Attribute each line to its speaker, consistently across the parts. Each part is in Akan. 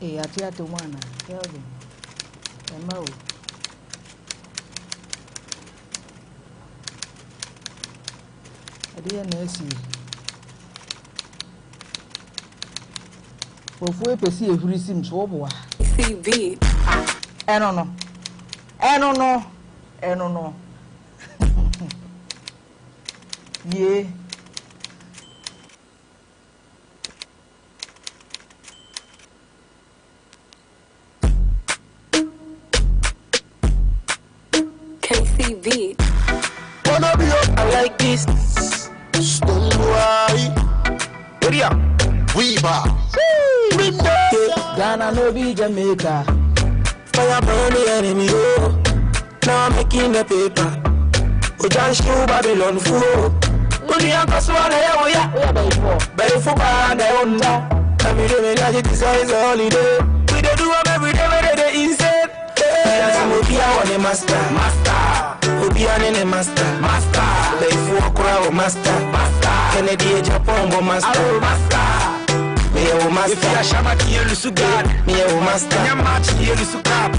Speaker 1: Eh, atia to one. Tell them. Emma. I didn't see. If we perceive every seems wobbler.
Speaker 2: CV.
Speaker 1: I don't know. I don't know. I don't know. Yeah.
Speaker 2: KCV.
Speaker 3: I like this. Stonewall. Area. Weaver.
Speaker 1: Ghana no be Jamaica.
Speaker 3: Fire burn the enemy. Oh. Now I'm making the paper. We just show Babylon full. Only a customer there, yeah. Very for bad, I don't know. Every day, we just is a holiday. We don't do them every day, but they insane. Obi a one master. Obi a master. Very for crowd master. Kennedy Japan go master. Me o master. If you shama kiye lusuga. Me o master. Nyama kiye lusuga.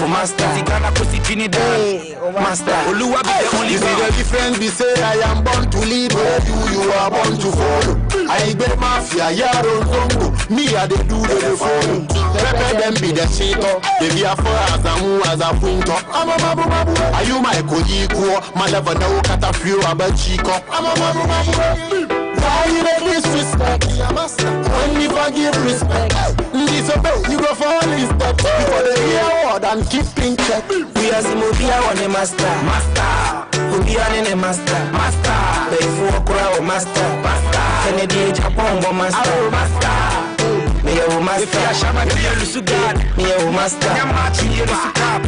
Speaker 3: O master. Zigana pusi Trinidad. Master. Oluwa be the only. You see the difference. We say I am born to lead. You are born to follow. I be mafia yaro zongo. Me a they do the follow. Pepe them be the cheater. They be a for as a punto. I'm a babu. Are you my kojiko? My level no kata few about chico. I'm a babu. Why you make disrespect? Only forgive respect. Disobey, you go for all his steps. Before the hear word and keep in check. We are Zimobia on a master. Obian in a master. They for crowd master. Kennedy Japan go master. Me o master. Shama kiye lusuga. Me o master. Nyama kiye lusuga.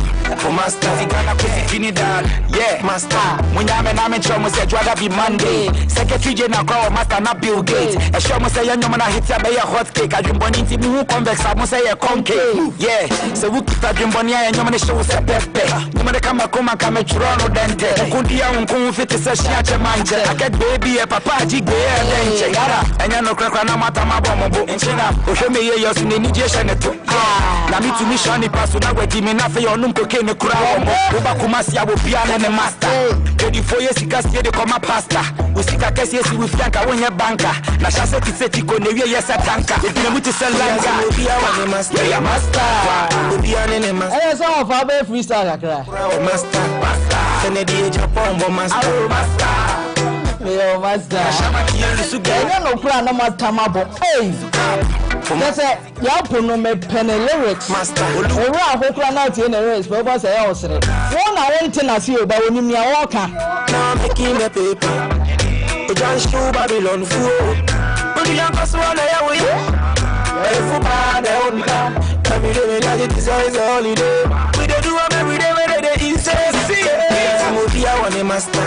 Speaker 3: O master. Zigana pusi Trinidad. Yeah, master. Munyame na me chomo se jwada be Monday. Secretary General Crow master na Bill Gates. E show mo say yanyo na hit ya be ya hot cake. Adwumboni nti mu convex mo say ya concave. Yeah, se wu kita adwumboni ya yanyo na show se pepe. Nyoma de kama koma kama churono dente. Kundi ya unku fit se shia che manje. Aket baby e papa jigbe e denche. Yara, enya no krakra na mata mabombo. Enchina, o me ye yosu ne ni je sheneto. Na mi to mission ni paso na wedi me na fe yo num koke ne kura wo. Oba kumasi ya wo bia ne master. Kedi foye sika sie de koma pasta. Usika kesi esi we fianka wonye banka. Na chance ti seti ko ne wie yesa tanka. Ebi na muti selanga. Obi a wa ne master. Ya master. Obi a ne master.
Speaker 1: Eh so of our freestyle akra.
Speaker 3: Master. Kennedy Japan bo master.
Speaker 1: Me o master.
Speaker 3: Shama kiye lusuga.
Speaker 1: Eh no kura na master mabo. Hey. That's it. Ya puno me pen lyrics.
Speaker 3: Master.
Speaker 1: Ora ahokra na tie na lyrics. But boss ya osere. One na one thing na see o ba woni mi a waka.
Speaker 3: Now making the paper. We just show Babylon full. Only young person na ya we. Very for bad, I don't know. Every day we like it is a holiday. We don't do them every day, but they insane. Obi a one master.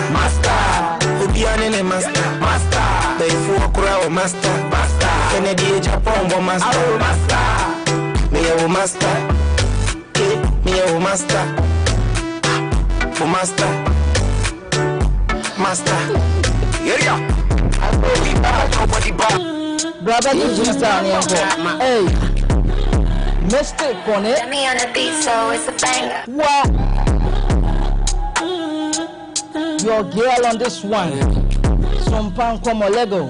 Speaker 3: Obi a ne master. They for crowd master. Kennedy Japan go master. Me a master. Me a master. For master. Yeah. Nobody back.
Speaker 1: Brother, you just down here. Hey. Mistake on it.
Speaker 2: Let me on the beat, so it's a banger.
Speaker 1: What? Your girl on this one. Some pan como Lego.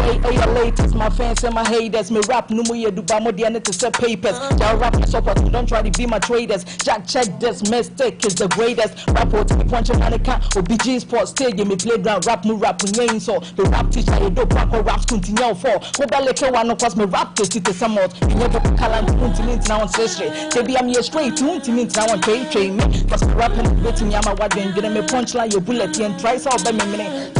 Speaker 1: Wait, oh, your latest, my fans and my haters. Me rap, no more, you do by more than to set papers. Y'all rap support, don't try to be my traders. Jack, check this mistake is the greatest. Rap out to me, punch a mannequin, or BG Sports Stadium, me playground, rap, me name so. The rap teacher, you don't rap, or raps continue for. Go back, like one, of course, me rap to sit to some out. You never put color and 20 minutes now on session. Baby, I'm here straight, 20 minutes now on train me. Cause me rapping, waiting, I'm a what then, getting me punchline, your bullet, and try so by me.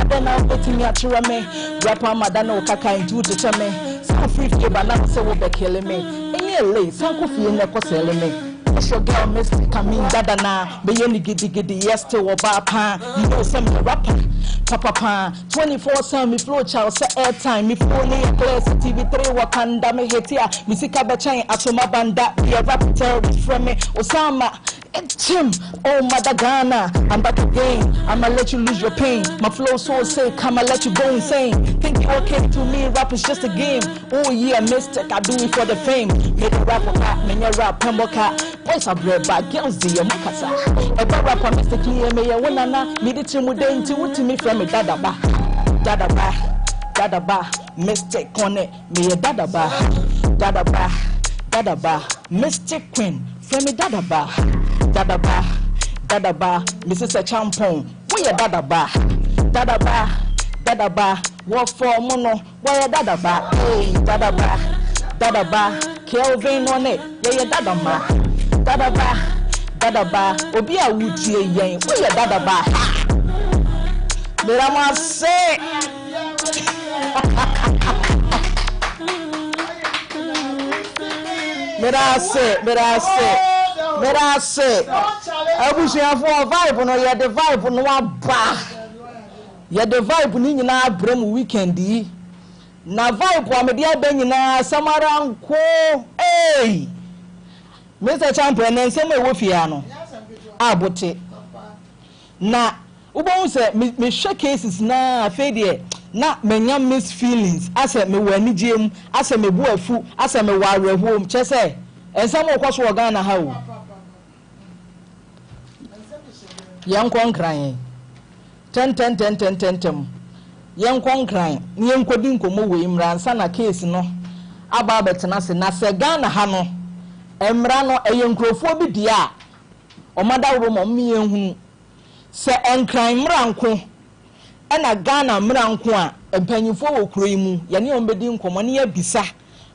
Speaker 1: Then I'm waiting at Chirame. Rapper Madano Kaka into the Chame. Some free banana so will be killing me. Any late, some coffee in the selling me. It's your girl, Mr. Kamin Dadana. Be any giddy, yes to a papa. You know, some rapper. Papa, 24/7 me flow child, say airtime. Me phone a class TV3 Wakanda me hit here. Musica Bachan, Atoma Banda, be a rap terrorist from me. Osama. Tim, oh mother Ghana, I'm back again. I'ma let you lose your pain. My flow so sick, I'ma let you go insane. Think you okay to me? Rap is just a game. Oh yeah, mistake, I do it for the fame. Make a rap or cat, me rap, pemboka. Boys are bred by girls, the Makasa. A bad rapper, Mr. Clear, me a winner. Me the team with the into me from me, dadaba. Dadaba, mistake on it, me a dadaba. Dadaba, Mr. Queen, from me dadaba. Dadaba, Mrs. Champon, where ya dadaba, what for mono, where ya dadaba, hey, dadaba, Kelvin on it, yeah, ya dadaba, Obia Wuti, where ya dadaba, Mirama say, but I say, I wish you have a vibe no ya the vibe no ba. Ya the vibe ni nyina brem weekend yi. Na vibe wa me dia ben nyina samara nko. Hey. Mr. Champion na nsem e wo fia no. Abote. Na ubon se me share cases na afedie na menya miss feelings ase me wani gem ase me bu afu ase me ware home chese ensam okwaso Ghana ha o. Yankon crying 10 yankon crying ni enkodi nkomo we imra nsa na case no aba betena se na se Ghana ha no emra no eyenkrofo bi dia omada wo mo mienhunu se enkran mranko ena Ghana mranko a empanyifo wo kuroi mu ye ne ombedi nkomo ne ya bisa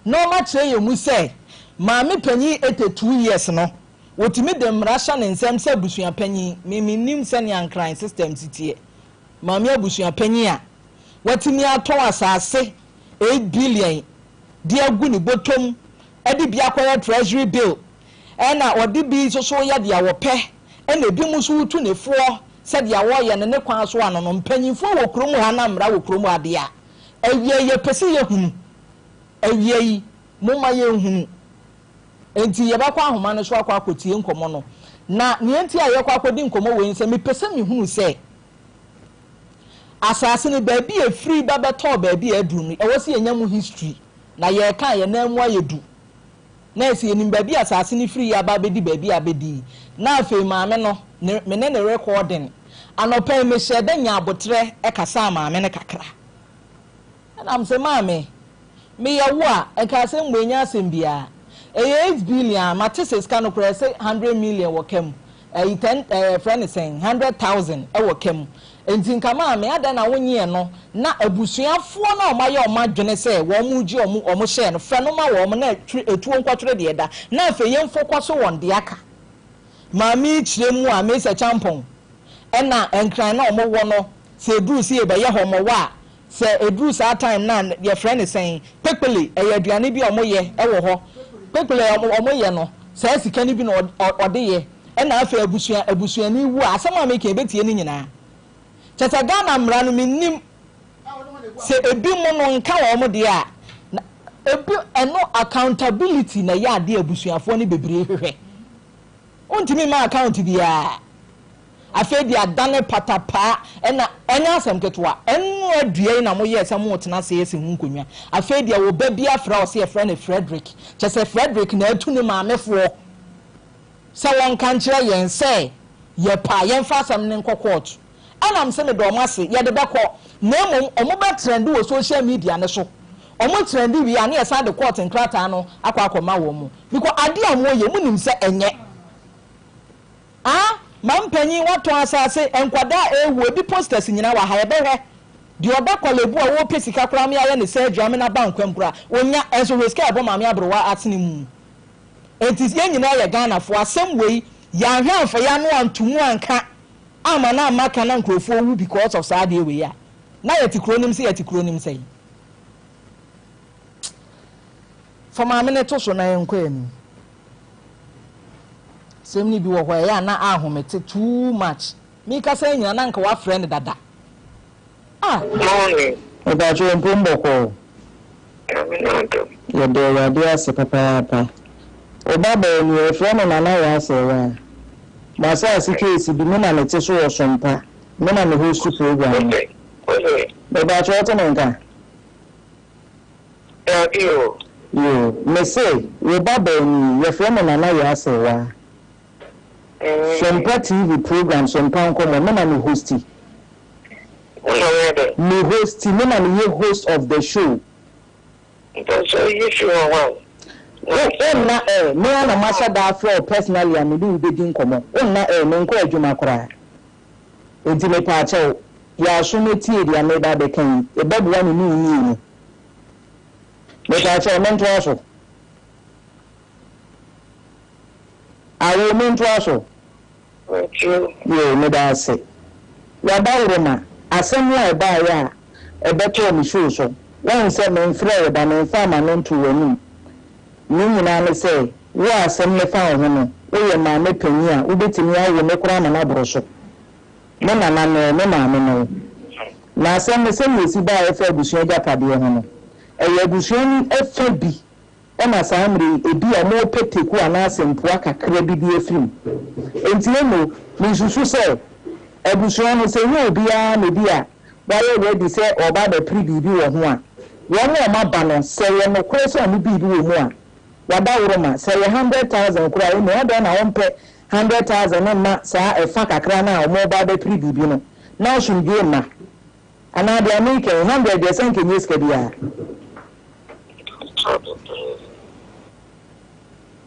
Speaker 1: no ma kire ye mu se maame panyi 82 years no wotimi dem rasha ne nsem se busua panyi nim se ne ankran system titie maame abusua panyi a watimi ato asase 8 billion dia agu ni botom edi bia kwaya treasury bill ena odi bi so ya dia wo pe ena bi mu so utu ne fo se dia wo ye ne kwan so anono mpanyifo wo kromu ha na mra wo kromu ade a awie ye pese ye hunu awie yi moma ye hunu enti ye bakwa ahoma ne so akwa akotie nkomo no na ne enti a ye kwa akodi nkomo we nse me pese me hunu se asase ne ba bi e free ba beto ba bi aduru ni e wo se yenyamu history na ye kan ye na mu ayedu na esi enim ba bi asase ne free ya ba bedi ba bi abedi na afei maame no me ne recording anopa me shede nya abotre e kasa maame ne kakra na am se maame me ye wo a e ka se mwenya asem bia 8 billion matesis kan no kura say 100 million wo kem 10 friend is saying 100,000 e wo kem enti kama me ada na wonye no na abusuafo na o maye o madwene say wo mu gi o mo share no fra no ma wo mo na etuo nkwatwere de da na afa yemfo kwaso won de aka maami kire mu a Mr. Champon ena enkran na o mo wo no se Bruce e be ye ho mo wa se Bruce at time na your friend is saying pepele e aduane bi o mo ye e wo ho pepele o mo ye no se sika ni bi no ode ye ena afa abusua ni wu asama make betie ni nyina cheta Ghana mra no minnim se ebi mo no nka wo mo de a ebi eno accountability na ya de abusuafo ni bebre hwehwe ontimi ma account bia afedi adane patapa ena enya asem ketwa enu adue na mo ye se mo tena se yesi hunkonwa afedi wo ba bia fra o se friend Frederick chese Frederick na atu ni maamefo se won kan kire yen se ye pa yen fa asem ne nkokot anam se me do mo ase ye de beko na mom omo ba trend wo social media ne so omo trend wi ane ye sa de court nkrata no akwa wo mu because ade amo ye mu nim se enye mampanyi wato asase enkwada ewu bi posters nyina wa ha ye behwe di oba kolebu a wo pesika kra me aye ne se dwame na bankwam kra onya enso weska abo maame abrowa atene mu entis ye nyina ye Ghana fo asem wei ya hwe amfa ya no antumu anka ama na amaka na nkrofo wu because of sad we ya na yeti kronim sei for maame ne to so na enko ani semni bi wo ho ya na ahomete too much mi ka say nyina na nka wa friend dada
Speaker 4: morning
Speaker 3: obacho mpomboko
Speaker 4: caminando
Speaker 3: ye de radio se papa obaba ni friend na na ya se wa
Speaker 1: Masa case bi me na me te so osompa. Me na me host program.
Speaker 4: Okay.
Speaker 1: Baba choto nka. Yo, me say, we baba ni ye friend na na ya asewa. Sompa TV program sompa nko me na me hosti. Me hosti, me na me host of the show.
Speaker 4: So you sure one.
Speaker 1: Na me na masha da for personally am do be din komo. Na me nko adwuma kora. Enti me pa che ya so me tie dia me ba be kan. E babu wa ni ni. Me pa che me ntwa so. Awo me ntwa so. Yo me da se. Ya ba uroma. Asem wa ba ya e beto mi show so. Wan se me mfre da me fa ma no nto wani. Ni nyina ne se wo asem me fa ho no. Wo ye ma me panyi a wo betimi awo me kura na bro so. Me na no me ma me no. Na asem me se me si ba e fa busuan ja pade ho no. E ye busuan e fa bi. E na sa amre e bi a mo peteku ana asempo akakra bi bi efim. Enti no me susu se ebusuan no se wo bia me bia baye ready say oba be pri bibi wo ho a wo mo ma ba no se ye no kure so am bibi wo mu a wada woroma se ye 100,000 kura e no oda na won pe 100,000 no ma sa e fa kakra na o mo ba be pri bibi no na shun bi ma ana dia me ke 100 de sen ke yes ke bia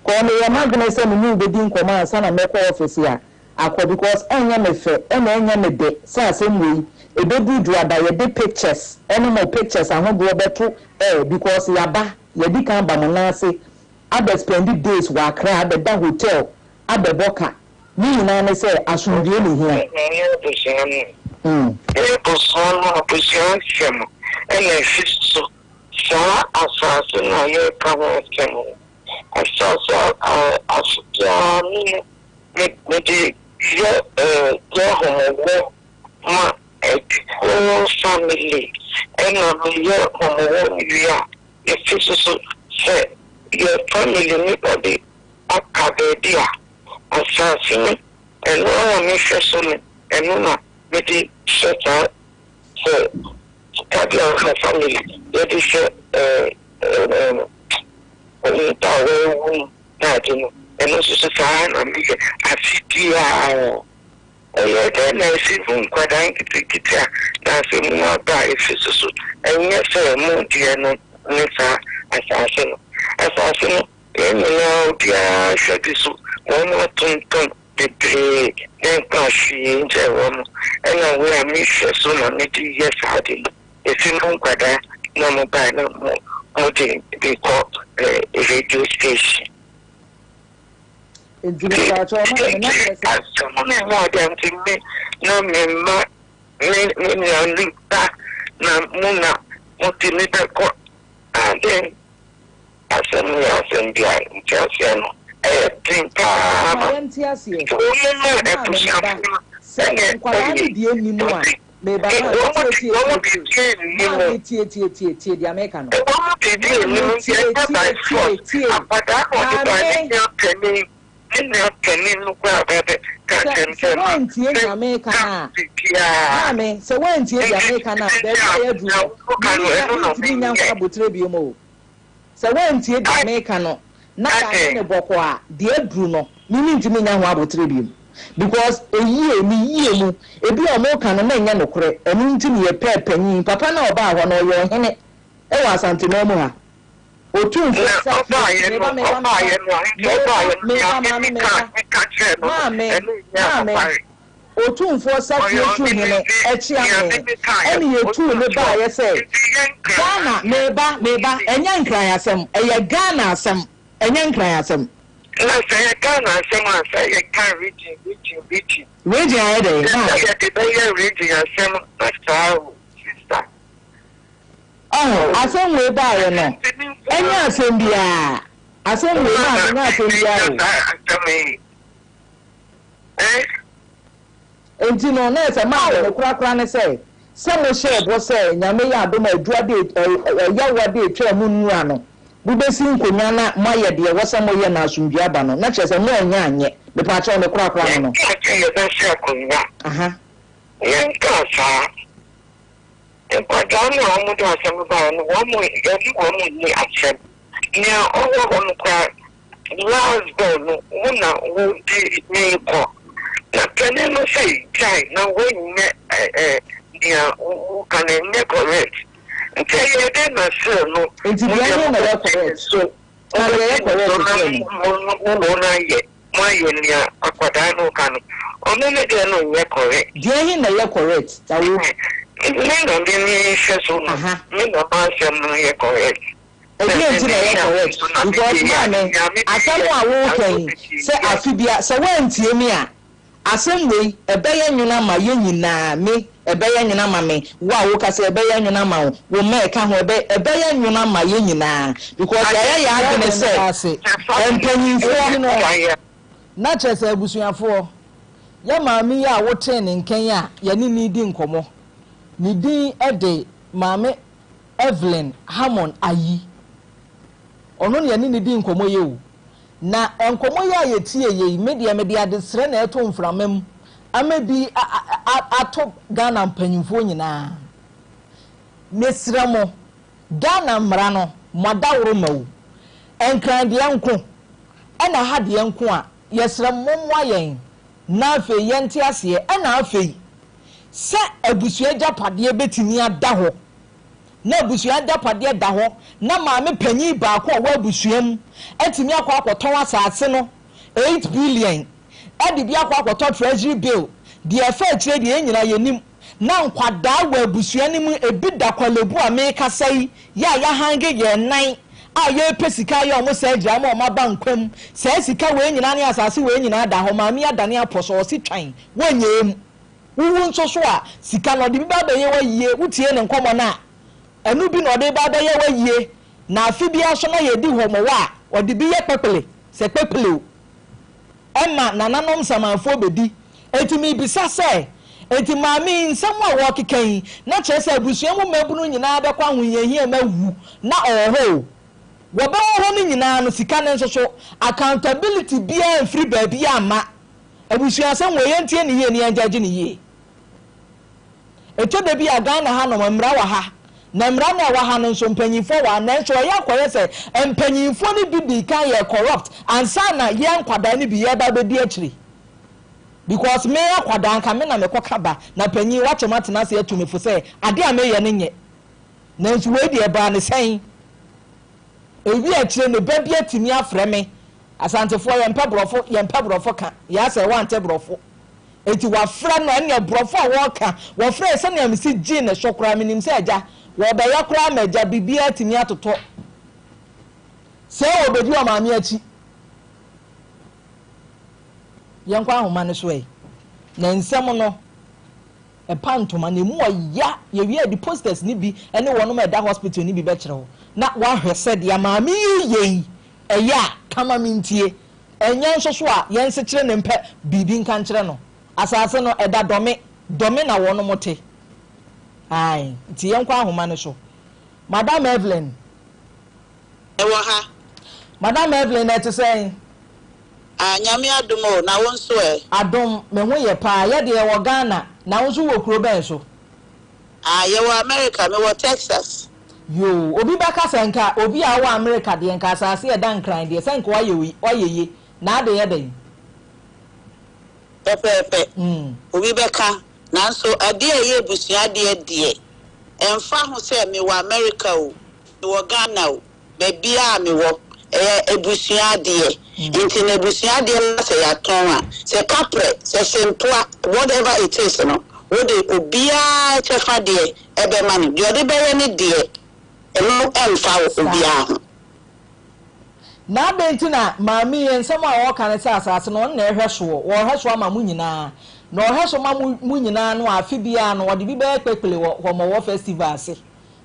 Speaker 1: ko me ya magna se me be din ko ma sana me ko office ya akọ because enya me fe enya me de say asem we e be do ada ye de pictures eno mo pictures ahobo beto because yaba ye di kan ba mo na ase ada spend days wa Accra ada da hotel ada boka ni na ne say asundie ni hia
Speaker 4: position ene fiso sa asase na ye kawo kemo asase asute me my whole family and your home if it's say your family nobody akabedia assassin and no mission and no with shut out so your family that is and also fine and I then I see from quite anxiety that's a more by if and yes, more dear no assassin. And now, dear, should be so one more ton the day, then pass in Jerome, and I will miss your son on it. Yes, I did. If you know quite no more by no more, they call a radio station.
Speaker 1: In July,
Speaker 4: someone more than to me, no, me, Muna, multimeter court, and then assembly and behind Chelsea. I think,
Speaker 1: so when the American so when the American na bokwa de Bruno mimi ntimi nya ho abotrebium because a year mu ebi o mo kan na nya nokore enu ntimi ye pepanyin papa na oba ho no yo hene e wa asante no mu ha otu mfo sa otu mfo sa otu hene echi ame eni etu ne ba ye say Ghana meba enya nkran asem eye Ghana asem enya nkran asem
Speaker 4: na say Ghana asem say can region
Speaker 1: aye dey
Speaker 4: na the region asem pastor sister
Speaker 1: asem we ba ye no enya asem bia asem we na enya asem bia enti no na se ma ne kura ne say mo share bo say nyame ya adom adua de yawa de twa mu nua no bu besi nkonya na moye de wo se moye na asundua ba no na che se no nya anye The patch on the crop line.
Speaker 4: Young Casa. And Padano, almost some about 1 more, every woman me action. Now, all on the crack. Last born, one who did me call. Now, can I say, Jai, now when who can make correct? And tell you, then I said, no, it's correct. So, my India, Aquadano can only get correct.
Speaker 1: Jay, no, correct. I will.
Speaker 4: Men on the nation, men of us are correct.
Speaker 1: Because man, I can't walk say Afibia, so when Timia, assembly, a bayan my union, me, a bayan me, wow, say a bayan will make a bayan my union, because I am going to say, and penny for not just a bushing for. Mammy, I will train in Kenya, Yanini din como. Nidi Ede, Mammy Evelyn Hammond Ayi. Ono ne ani ne di nkomo ye o na enkomo ya ye tie ye media de sre na eto mframam amabi ato Ghana mpanyimfo nyina mesra mo Ghana mra no madawro mawu enkran de enko ena ha de enko a yesra momwa yen na afe yente ase ena afe se abusua japade betimi ada ho na abusua japade da ho na maame panyi ba ko wa abusuam etimi akwa akoton asase no 8 billion edi bi akwa akoton treasury bill the affair trade enyina yenim na nkwada wa abusua ni mu ebi da kwalebu ameka sai ya hange ye nan a ye pesika ye omo sai jira ma bankwam sai sika we enyina ne asase we enyina da ho maame adane aposo o si twan wanyem wuwu nso so a sika no de bi ba ye wa yie wutie ne nkomo na enu bi no de ba ye wa yie na afibia so na ye di ho mo wa o de bi ye pepele se pepele o emma nananom samanfo bedi etimi bisa se eti maami nsam a wo kekan na chese abusua mu mabunu nyina be kwa ahonyehia mawu na oho wo be ho ni nyina no sika ne nso so accountability bia free baby ama abusua san wo yentie ne ye ne anjaje ne ye eto de bi aga na ha no mmra wa ha na mmra na wa ha no nso mpanyimfo wa na nso ya kwere se mpanyimfo ni bi kan ye corrupt ansa na ye nkwada ni bi ye ba be di akiri because me akwada nka me na me kokaba na panyi wa chemate na se atumefo se ade a me ye ne nye na nso we die ba ne sen ewi akire ne ba bi atimi afre me asantefo ye mpabrofo ka ya se wa antebrofo eti wa fra no ene brofo a wo ka wo fra se na me si gi ne sokora me nim se aja wo ba ya kora maja bibia atimi atoto se obedi o maami achi yankwa ahoma ne so na nsem no e pantoma na mu ya ye wi edi posters ni bi ene wono ma da hospital ni bi be kire ho na wa hwese de maami ye eya kama mintie enye nso so a ye nse kire ne mpe bibi nkan kire no asase no eda dome na wono mote ai ti yankwa ahoma ne so Madam Evelyn
Speaker 5: ewo ha
Speaker 1: Madam Evelyn et say
Speaker 5: nyame adom o na won so
Speaker 1: adom me ho ye pa ye de wo Ghana na won so wo kuro ben so
Speaker 5: ye wo America me wo Texas
Speaker 1: yo obi ba ka senka obi a wo America de nka asase ye dan kran de senka wa ye na ade ye den
Speaker 5: pepe obi be ka na so ade ye busua de emfa ho se me wo America o me wo Ghana o be bia me wo ebusua de inti na ebusua de se ya ton a se kapre se sempoa whatever it is no wo de obia chefa de ebe mani de ode be ne de eno emfa obia ho
Speaker 1: na bentina maami ensem a wo kan se asase no na ehweso wo hweso ma mu nyina na ohweso ma mu nyina no afibia no wode bi be kpekpele wo mo festival ase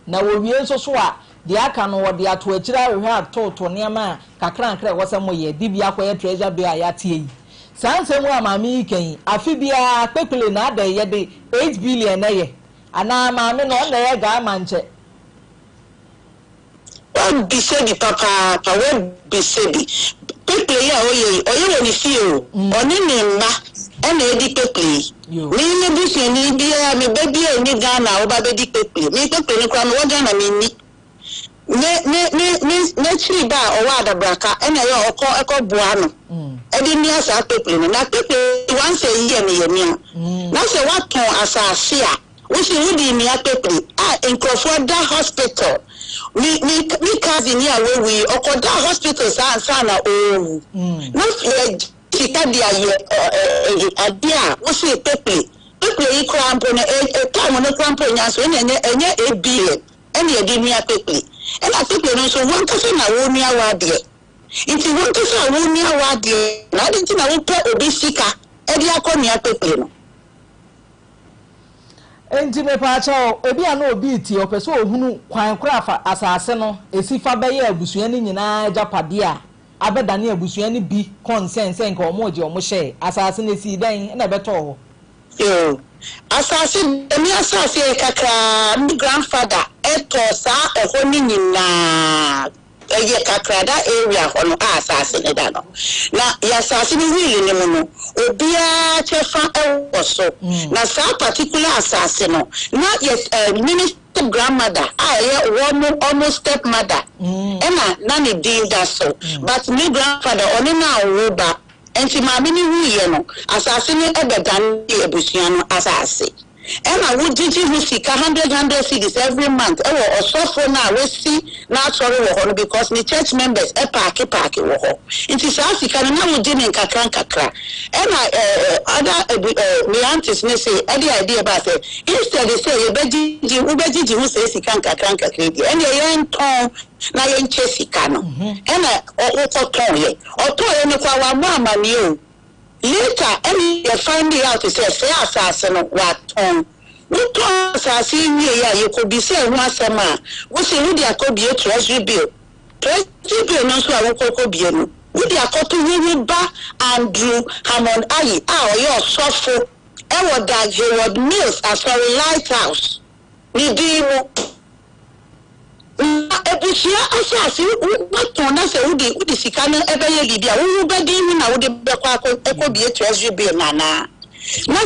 Speaker 1: na wo wie nso so a de aka no wode ato akira hwe atoto niam kakra wo se mo ye dibia kwa treasure bill ya tie yi sanse mu amami kan afibia kpekpele na ada ye de 8 billion na ye ana maami no na ye ga manche
Speaker 5: bisebi papa we bisebi Pepe ya oye woni fi o. Oni ni mma ena edi pepe. Mi busu ni bia mi baby ni Ghana o ba be di pepe. Mi pepe ni kwa me wo Ghana mi ni. Ne chiri ba o wa da braka ena ye eko boa no. Edi ni asa pepe no na pepe wan say ye ni. Na say what ton asase a wo si wudi ni pepe nkrofo da hospital. Mi cousin ya we okoda hospital sa na o. Na sika dia ye adia wo si pepe yi krampo na time no krampo nya so enye ebie ene edi ni pepe ena pepe no so won kase na wo ni awade nti won kase wo ni awade na adi na wo pe obi sika edi akoni pepe no
Speaker 1: enti me pa cha obi ana obi ti opeso ohunu kwan kra asase no esifa be ye abusua ni nyina japade a abeda ne abusua ni bi consent nka omoje omhye asase na si dan na beto ho
Speaker 5: yo asase emi asase kakra mi grandfather eto sa eho ni nyina eye kakra da area ho no asase ne da no na ya asase ni wili ni mu no obia chefa ewo so na sa particular asase no na yes minister grandmother almost stepmother na ne din da so but my grandfather oni na oba enti maami ni huye no asase ni ebedan ebusuan no asase ena wo jiji hu sika 100 cedis every month ewo osofo na we see na sorry wo ho because the church members park wo ho enti sa sika na wo jini nkakra ena other me aunties ne say the idea ba say instead they say you bejiji hu say sika nkakra di ena ye nton na ye nche sika no ena okoton ye ne kwa wa mo amani o later any you find out to say asase no waton wuto asase ni ya yekobi se hu asema wo se hu dia ko bie treasury bill no so awoko bie no wo dia ko to hu ba Andrew Hammond Ayi oyo sofo e wo da Hayward Mills Asori Lighthouse ni di mo ebusia asase waton na se wudi sika no ebeye bibia wo be din na wudi be kwa ekobie treasury bill na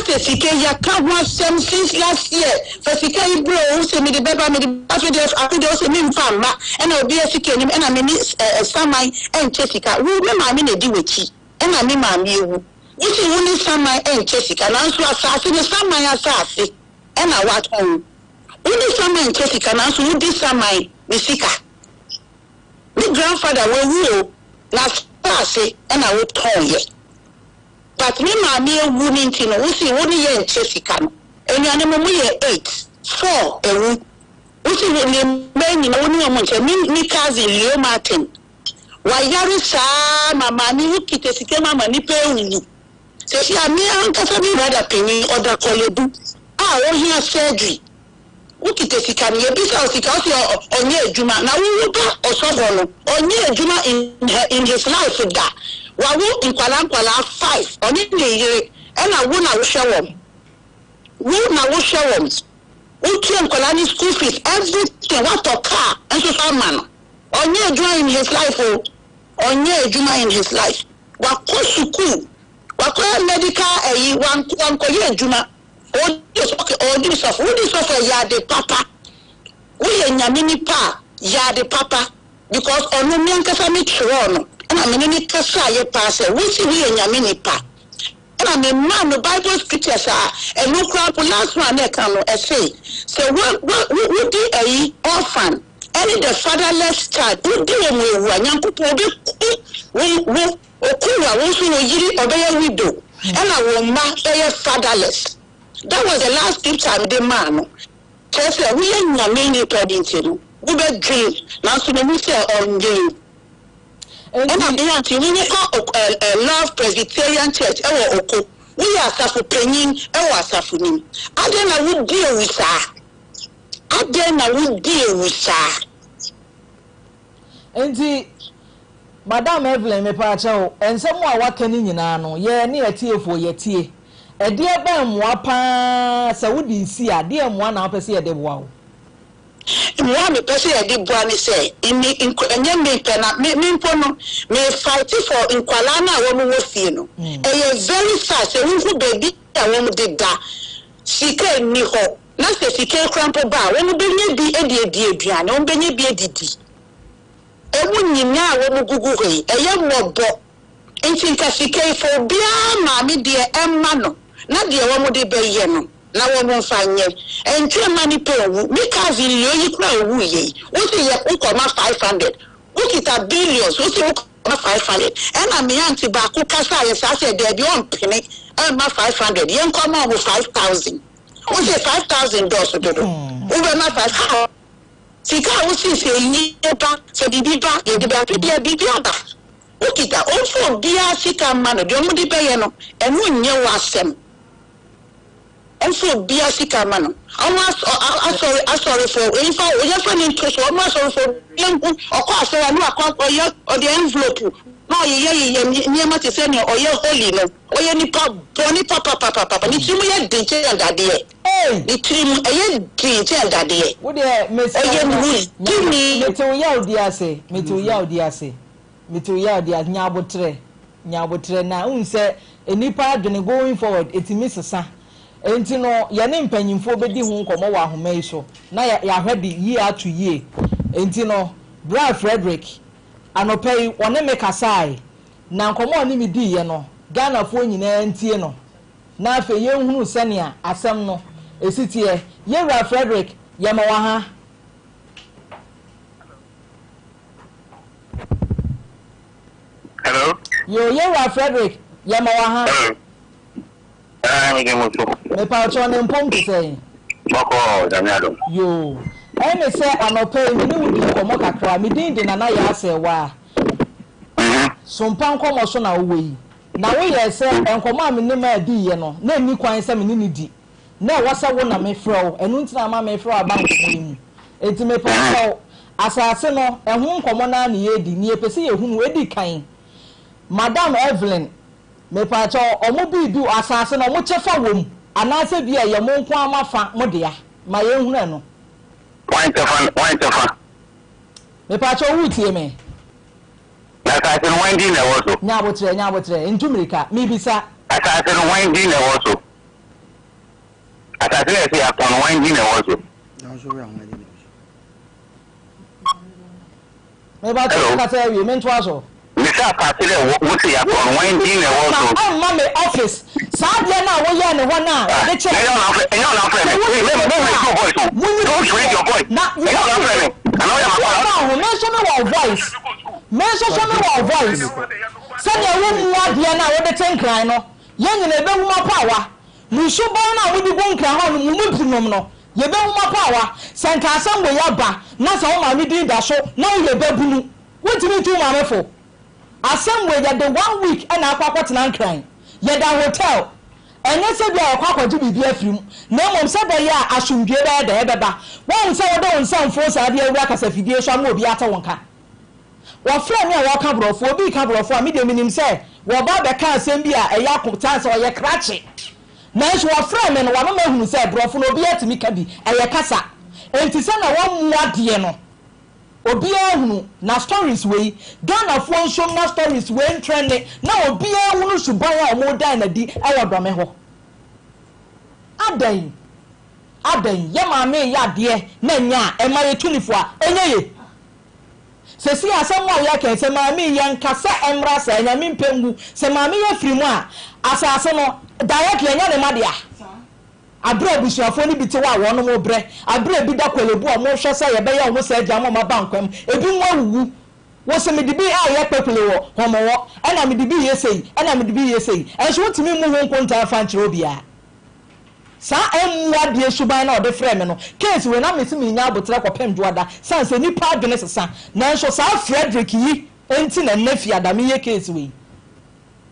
Speaker 5: se sika ya ka ho sem since last year for sika ibro wo se me de beba me de afide wo se me mfa ma ena obi sika nim ena me ni samai enche sika wo me ma me na di wechi ena me ma me ewu wo se wo ni samai enche sika na so asase ni samai asase ena waton Uni samai enche sika na so wudi samai Misika. My grandfather will na say and I would call ye. But me mammy wouldn't know we see one year in Chesican. And your name 8, 4, and we see when you many only a month, me cousin Leo Martin. Why Yarisa, mamma, you keep a sick mamma, ni pay. Say, she me uncle me rather penny or the colebu. Here surgery. Ukite sika ni ebisa sika onye ejuma na wo ba osogo no onye ejuma in his life da wa wo nkwala 5 onye ne yire na wo na wo hwewom uti nkwala ni school fees everything what to car enso so man onye ejuma in his life onye ejuma in his life wa ko school wa ko medical wan ko ye ejuma Odi sofa ya de papa. We nyamini pa ya de papa because onu mi ankasa mi chiro no. Na me ni kasa ye pa se we si we nyamini pa. Na me ma no Bible scriptures and no crap last one e kan no say we di orphan any the fatherless child we di we wu anyankopo we okuwa we so yiri obeye widow. Na wo ma be fatherless. That was the last scripture I did, man. So we are not many pregnant. We were dream. Now, so we say on dream. And I'm going to Love Presbyterian Church. We are suffering penning. Our suffering. I don't know who deal with her. I don't know who deal with her.
Speaker 1: And Madame Evelyn, me pacho, and someone walking in ano, ye near tea for ye tea. A dear bam wapa Saudi see a dear one up a see a de wow.
Speaker 5: Moi, me person a dit boani say, me pena, me pono, me fight for in Kualana, woman was fino. And you're very fast, a little baby, a woman did that. She came me ho. Not that she can't crumple bar, when you be a dear piano, when you be a diddy. A woman now, woman Google, a young mob, and think she came for beer, mammy dear, and mano. Not the woman de Bayano. Now I won't find you. And 2 money pay, because you cry, wooey. What is your Ukoma 500? Look at billions, what's your 500? And I'm young to Bakuka, as I said, they're beyond penny, and my 500. Young come on with 5,000. What's your $5,000 to do? Over my 5,000. See, I was saying, you back, so the back, you back, be back. Look at that. Also, dear Sika man, don't be payano, and when you ask them. Also, dear Sika man, I'm sorry for if I was just interest, I'm sorry for young, or course, I know or the envelope. No, you must send you or your holy, or any papa, and it's you detail that day. The trim, a detail that day.
Speaker 1: What dear Miss give me to yell, dear say, me to yell, dear say. Mituya dia nyabotre na unse enipa adwene going forward etimi sa enti no ye ne mpanyimfo bedi hu nkomo wa ahomai so na ya hwede yi atu yi enti no Bra Frederick anopai one me kasai na nkomo ni medi ye no Ghana fo nyina ntie no na afa ye hunu sania asem no esitie ye Bra Frederick ye ma wa ha.
Speaker 4: Hello?
Speaker 1: Yo, Frederick. Yamawaha. Me paucho ne mpompi say.
Speaker 4: Moko Damiado.
Speaker 1: Yo. I say anope me ni wudi komo kakra me din de na ya ase wa. Sompan komo so na owe. Na we ye say enkomo am ni ma di ye no. Na ni kwan say me ni di. Na wasa wo na me fro. Enu ntina ma me fro aba nkomo mu. Enti me paucho asase no ehun komo na na ye di. Ni epese ye hunu edi kan. Madam Evelyn me pacho omo bidu asase no mo chefa wom anase bia ye mo nko amafa mo dia ma ye hunu no
Speaker 4: Wine tefa
Speaker 1: me pacho wutie me
Speaker 4: asase no wine din na woso
Speaker 1: nyabotre ntumirika mi bisa
Speaker 4: asase no wine din na woso asase le say akon wine din na woso
Speaker 1: me pacho ka say we men twaso
Speaker 4: Misa pasile wuti ya kon wine din na woso
Speaker 1: am mama office sadia na wo ye ne ho na de che
Speaker 4: enyo na friend me don't raise your voice
Speaker 1: na you
Speaker 4: na friend ano ya
Speaker 1: ma mention me voice say ya wo mu adie na wo de tenkran no ye nyina ebe hu mapawa mu shubon na wo di gonkran ho no mu pinom no ye be hu mapawa senka asem bo ya ba na sa wo ma mi din da so na wo ye babunu wo timi tu ma mefo asem we ya the 1 week and akwakotena nkran ye da hotel enye se bia akwakwaji bibi afrim na mom se ba ya asundwe ba da ebeba won se wo do nsam fo sa bia ewura kasafidie so am obi ata wonka wo frɛ me a wo ka brofo obi ka brofo a me de minim se wo ba be ka asem bia eya akwota se o ye krache na so wo frɛ me no wa ma hunu se brofo no obi atimi ka bi eye kasa enti se na wo mu ade no obi ahunu na stories we Ghana fo nso na stories we trend na obi ahunu suban a mo dan na di ewo dome ho adan ye ma me ya de na nya e ma ye tunifo a enye ye sesi asem wa ya kan se ma me ye nkasa emra sa nya me mpemgu se ma me ye firi mu a asase no directly nya ne ma dia abra busuafo ni biti wa wono mo bre abra bi da kwelebu o mo hwe se ye be ye o se agya mo ma bankwam ebi nwa wuwu wo se me dibi a ye pepele wo homo wo ana me dibi ye sei enso wotimi mu ho nkonta fa nkyere obia sa emwa de suban na o de frɛ me no case we na me se me nya abotre kopem duada sanse nipa adwene sesa na enso sa Frederick yi enti na nafi adame ye case we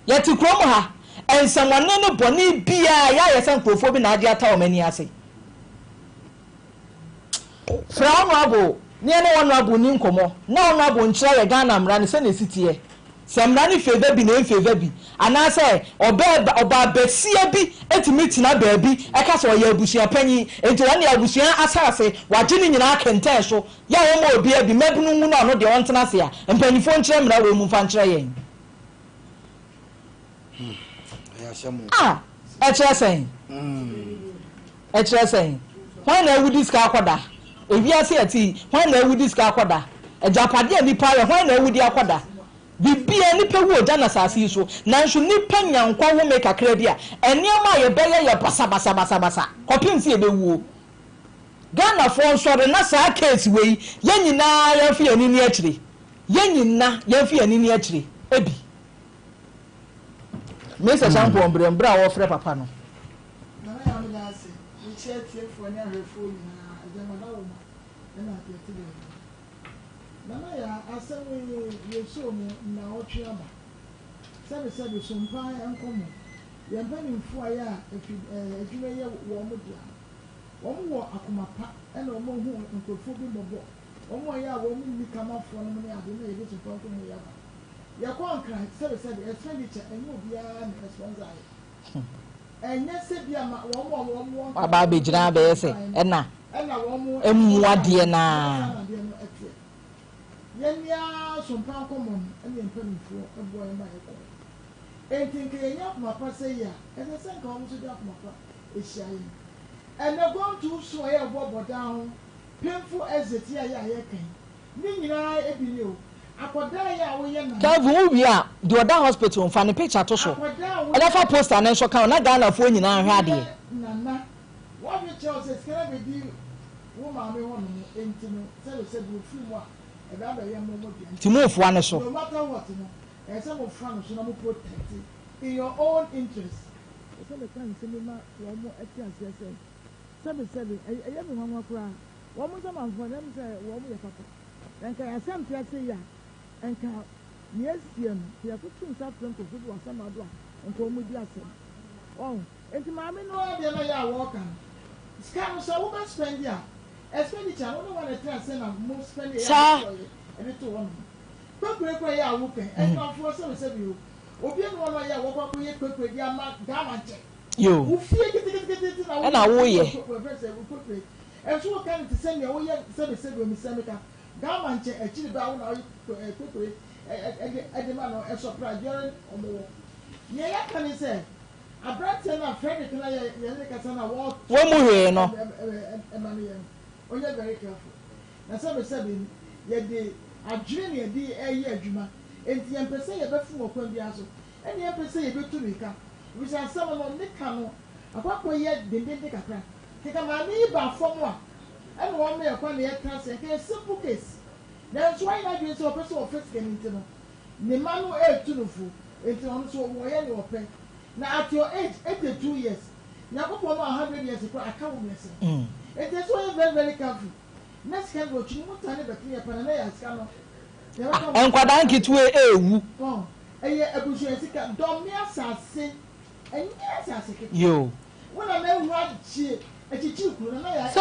Speaker 1: ye ti kromo ha ensamwane no boni bia ya yesen krofo bi na ade ata o mani ase fra honorable ni ene honorable ni nkomo na honorable nkyira ye Ghana mra ne se na sitie semrani favor bi na favor bi anase oba besia bi etimi tina baabi e ka so ya abusua panyi enti won ya abusua asase wagye nyina kenten so ya wo ma obi abi mabunu hu na no de won tena se a mpanifo nkyere mra we mu fa nkyere yen
Speaker 6: ya shamu
Speaker 1: e kire sen e kire sen why na we dis ka akoda ebi ase ati why na we dis ka akoda e japade ani pa why na we di akoda bibia nipa wo da na sase so nanso nipa nyankwa wo me kakra bia enioma ye beye ye basa kopim si ebewuo Ghana for sore na sa case we ye nyina ye fi ani ni akire ye nyina ye fi ani ni akire ebi me se champo ombrembra wo frɛ papa no
Speaker 7: na ya me da se ni chetie fo na refo ni na ajama da wo ma na ati de na ya asɛm yeso mu na ɔtwe aba sɛbe sompa enkomo yɛmpani mfo aya adwuma yɛ wɔ mo dia wɔn wɔ akomapa ɛna wɔn hu nkofo bi mbɔ wɔn aya wɔn ni kamafo no ne ade na yɛ sompa nkomo yɛ aba yɛkɔ nkran sɛbe expenditure ɛnyɛ obiara na response ayɛ ɛnyɛ sɛ bi ama wɔn
Speaker 1: aba be gyina be yɛ sɛ ɛna
Speaker 7: wɔn
Speaker 1: emu adeɛ na
Speaker 7: yenya sompa common and impedimento a boy in my head. Anything can up my passay, as I sent almost up my papa is shy. And they're going to swear Bob down, painful as the tea I can. Meaning I be new. I could die.
Speaker 1: Calvin, we are the other hospital and find a picture to show. And if I post an answer, count not down of when you now had it.
Speaker 7: Nana, what you tell us can I be woman, me one into said with few more.
Speaker 1: To move one so.
Speaker 7: No matter what, and some of France will protect it in your own interest. Some of the time, cinema, one more at yes, yes. 7 I am one cry. One more time for them say, one more papa. And can I send to say, and can yes, you have put two substance to people or some other and call me the assent. Oh, and to mammy, no idea where you are walking. Scam so much spend ya. Expenditure, I don't want to tell send a most spending and it to one. Quick, I will pay, and not for some of you. Obian one, I walk up with quick with your gamma check.
Speaker 1: You
Speaker 7: who fear it,
Speaker 1: and I will ye.
Speaker 7: And so kind to send me away 7 Semica. Gamma check, a chili bound quickly, at the man of a surprise, or more. Yea, can you say? A brat and a friend, can I walk? One more, no. Oh, you're very careful. Now, some said, yet a junior D. A year, Juma, and the empress say a bit for Quendiaso, and the empress say a bit to Nika, which are someone on Nick Cano, a papa yet didn't take a crack. Take a man neighbor from one, and one may acquire the class and a simple case. That's why I do so person of first getting into them. The man who ate to the food, into on so or pen. Now, at your age, 82 years, now, 100 years ago, I can't listen. It is why very, very careful. Next can go to Mutani, but near Panaya Scano.
Speaker 1: And Quadanki to a
Speaker 7: oh, a year a bush don't me assassin, and yes, I say
Speaker 1: you.
Speaker 7: When I know what she a chichu,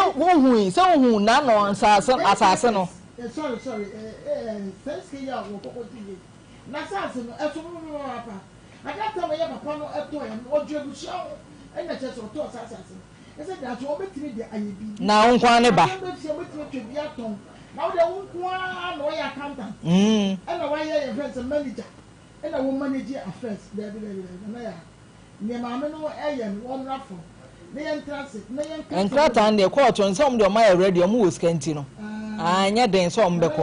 Speaker 1: so who none on assassin.
Speaker 7: Sorry, first year Nassassin, as a woman, I can't tell me upon a toy or Jew show, and that's just a toss assassin.
Speaker 1: Now, Quaneba.
Speaker 7: Now, the one lawyer accountant. And a wire friends a manager. And a woman manager affairs. Near Mamma, Ayan, one raffle. They entrance it.
Speaker 1: And Cratan, the court on some of my radio moves, Cantino. I yet then some beco.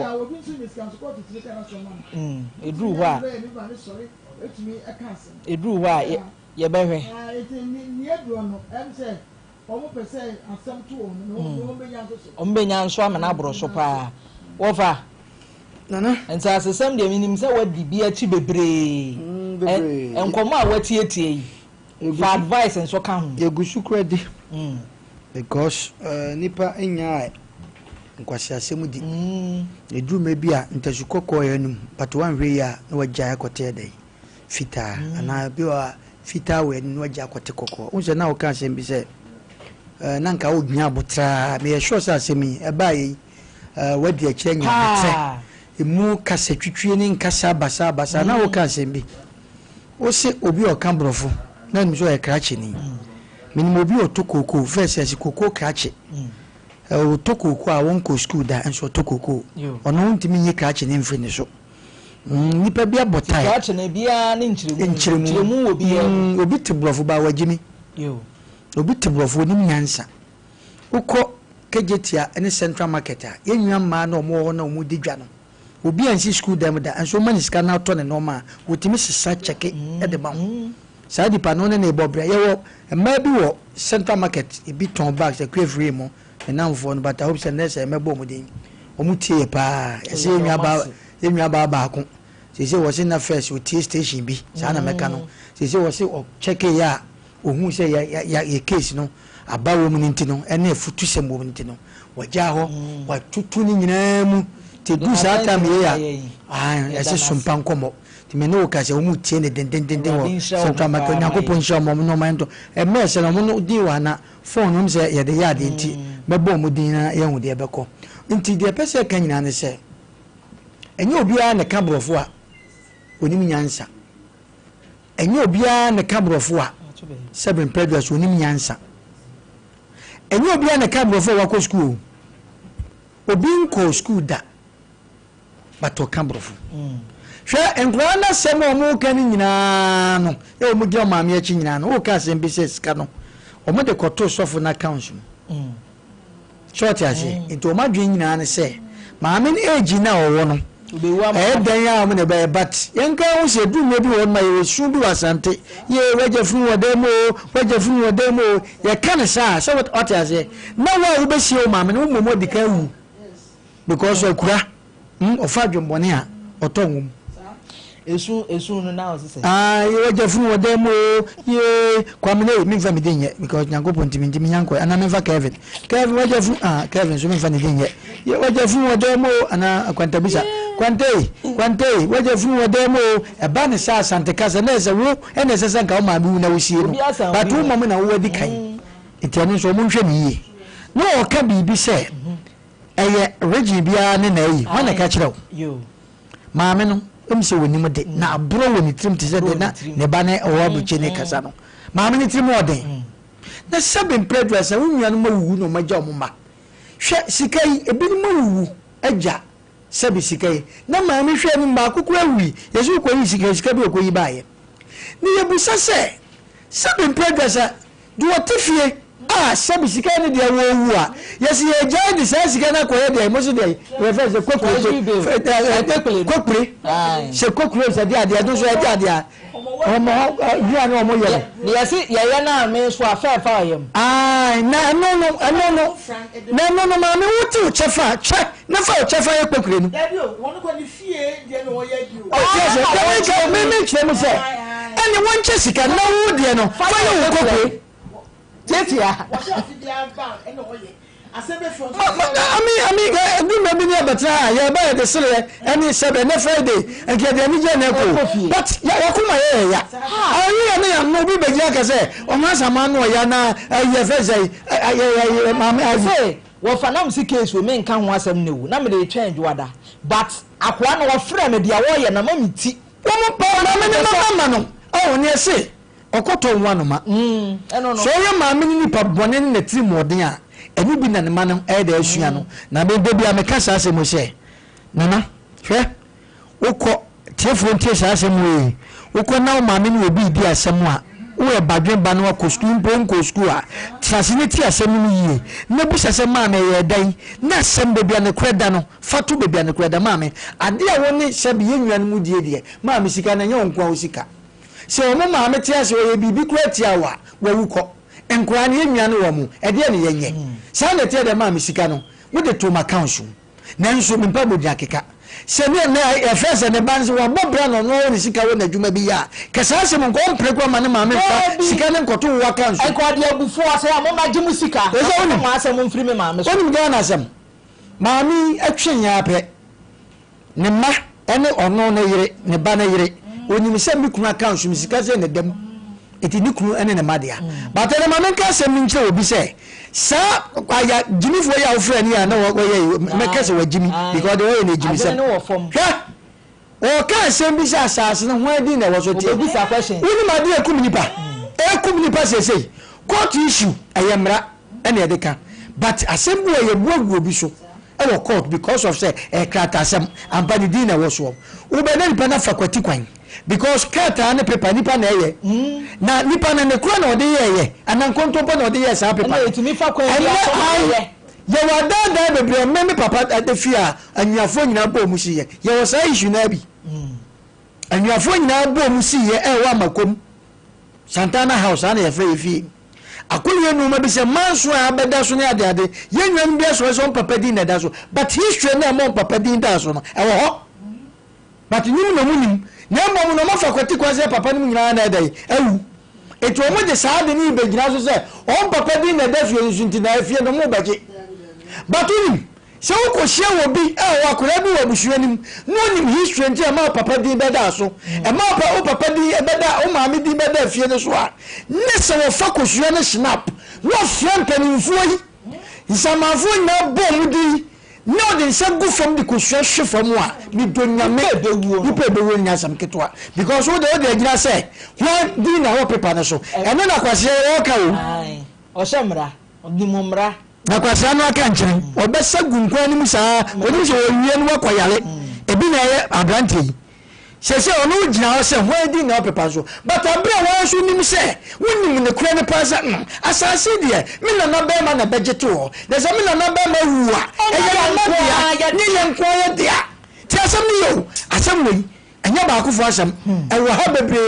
Speaker 1: It drew why. It's me a cousin. It drew why. Ye baby.
Speaker 7: It's near Bruno, and say.
Speaker 1: Ombenyan swam na abro so pa wofa
Speaker 6: nana
Speaker 1: enta asesem de minim se wadi bia chi bebre enkomo a watietie yi for advice and so ka ho
Speaker 6: yegusu kredi because nipa enya nkwasi asem di edu me bia ntashukoko yanum but one way ya na wagya akote dey fita ana bi wa fita we ni wagya akote kokko unse na o ka asem bi se nanka wo dua botra me sure say asemi e bae wadi a kyenya botre emu kasa twitwie ni nkasa basa na wo ka sembi wo se obi o kan brofo na nim so e krache ni minimo obi o tokoko first as koko krache o tokoko a won ko school da enso tokoko ono ntimi nye krache ni mfiri ni so nipa bia botai
Speaker 1: krache na bia ni nchiremu
Speaker 6: obi te brofo ba wagimi obi te brofo ni nyansa ukọ kejetia ene central market a yenwa ma na omo na omo digwa no obi ansi school dem da anso mani sika na to ne normal wotimi sisa cheke e de ba ho sa di pa no ne bobra ye wo ma bi wo central market e bi ton bags e kwefree mo e na mfo no but I hope say next e mebo mo den omo tie pa e se yenwa ba ko se wo se na first wo tie station bi sa na meka no se wo se o cheke ya ohun se ya case no abawo mu ntino ene futu sem wo ntino waja ho watutu ni nyina mu te du sa ta me ya ese sumpan komo ti me no ka se wo mu tie ne den wo central market nyakopon sha mo no man to e me se no mo di wa na phone no se ye de ya de nti mebo mu din na ye hu de beko nti de pese kan nyina ne se enye obia ne ka brofo a onim nyansa enye obia ne ka brofo a seven previous onim nyansa enye obia ne ka brofo wa ko school obi nko school da bato ka brofo hwe enkwa na semo mu kan nyina no e mu gye maame achi nyina no o ka sem bi se sika no o mo de koto sofo na account short ase into ma dwen nyina ne se maame ne age na owo no dan ya mo ne be but yenka wo se du me bi won ma ye su bi wasante ye waje fun wodemo ye kan sa so what ase na wa wo be sie o maame no mo di kan wu because okura ofa dwombone a otonwum
Speaker 1: esu no na o se
Speaker 6: ye waje fun wodemo ye kwamene mi fa mi denye because nyankopon timi nyanko ana me fa Kevin waje fun Kevin so me fa ni denye ye waje fun wodemo ana akwantabisa kwante waje fun wodemo e ba ne sa asante kasa na se wo ene se sanka o ma bi na wo sie no but wo mom na wo wadi kan itiano so mo nhwe ni ye no o ka bibi se eye regi bia ne na yi wana ka kire wo maame no emse woni mo de na abro woni trim te se de na ne ba ne o abuche ne kasa no maame ne trim oden na seven predators a wonua no mawu no magya o ma hwe sikai ebi no mawu agya sebi sikai na maame hwe ni ma kokura wi yesu ko yi sika bi ko yi baaye ni yebusa se seven predators do otifie sebi sika ni de wo wu a yesi ye jai di se sika na ko ye de mo so de refer se kokure se kokure se de ade do so de ade a omo yu na omo ye
Speaker 1: yesi ye na me so afa yem
Speaker 6: no ma me wuti chefa na fa chefa ye kokure nu
Speaker 7: ya bi o won ko ni fie de no ye di o
Speaker 6: yes me chemu se ene won che sika na wu de no fa ye wo kokure Jetia. Do maybe near but ya buy the silver any 7 Friday and get the Niger but Yakuma ya. I no be Begiaka say, or Masamano Yana, I say, well, Fanam case will make come once and new. Now they change water, but I want our friend, the away and a moment. Oh, near say. Okoto wanoma so ye maame ni pa bone ne tiri modin a eni bi na ne manam e da asua no na be bia me kasa asem se nana hwe ukọ tiefo ntie sa asem we ukọ na maame ni obi di asem a wo e badwen ba no akosku mponko school a trase ne ti asem ni yie na bu sese maame ye dan na asem be bia ne kweda no fatu be bia ne kweda maame ade a woni se bi ye nwan mu die maame sika na nye onkwa osika se o mo maame tia se o ye bibi kura tia wa wawuko enkura ne enwa no wo mu e de ne yenye sa na tia de maame sika no wo de to account na nso me pa bodi akeka se ne na e fese ne banse wo bobra no no ne sika wo na dwuma bi ya kasa se mo ko mprekwa ma ne maame pa sika ne nkoto wo account
Speaker 1: e ko de abufu ase a mo ma gimu sika mo ase mo mfiri me maame so
Speaker 6: onim ga na asem maame atwenya apɛ ne ma ene ono ne yire ne ba ne yire onim se mi kunu account mi sika se ne dem eti ni kunu ene ne madea but ene ma menka se mi nche obi se sa aya Jimmy for your friend ya na wo make say wa Jimmy because the way na Jimmy say o kan sem bi sa asase no ho adi na wo so tie
Speaker 1: bi sa question
Speaker 6: uni ma de ekum nipa say court issue ayemra ene edeka but assembly ye buagu obi so e wo court because of say e krata asem ampa di na wo so wo be na nipa na fakwati kwan because krata na paper nipa na eye na nipa na ne kura na ode ye anankonto pa na ode ye sa paper
Speaker 1: na etumi fa kwan bi aso
Speaker 6: ye wada bebre me papa adefia anwafo nyina bo mu si ye wo sa issue na bi anwafo nyina bo mu si ye e wa makom Santana House ana ye fe fi akulu enu ma bi se manso a beda so ne ade yenwan bi so papa din na da so but history na mo papa din da so no e wo ho but nyum no munim na mo no ma fa kwati kwa se papa nim nyina na da ewu etu o mo de sa de ni be gina so se on papa din na da so nti na afie no mo baje but unim se wo ko hia wo bi e wa kura bi wo busuanim no nim history nti ma papa din be da so e ma papa din be da o ma mi din be da afie no so a ne se wo fa ko hia no snap no friend penimfo yi nsamafo na bom di no de se go from the kusua hwe fam a mi donyame ni pe be wo nya sam ketwa because wo de agina se ho din na wo paper no so eno na kwase wo ka wo
Speaker 1: o shamra odimumra
Speaker 6: na kwasa no aka nkyere obesa gunkwa ni musa oni se owie no wakoyale ebi na ye abranti se onu gina o se ho edi na pepa so but abra wa so nim se wonim ne kura ne pasa asase de me na be ma na budget o de se me na be ma wuwa e ya ni ye nko ye dia ti asem ni yo asem ni enya ba akofo asem e wo ha bebre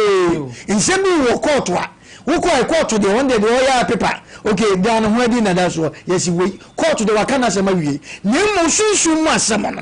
Speaker 6: nsem bi wo court wa wo ko e court de won de o ya paper okay dan ho edi na da so yes we court de wakana asem awie ni mo sunsun mu asem no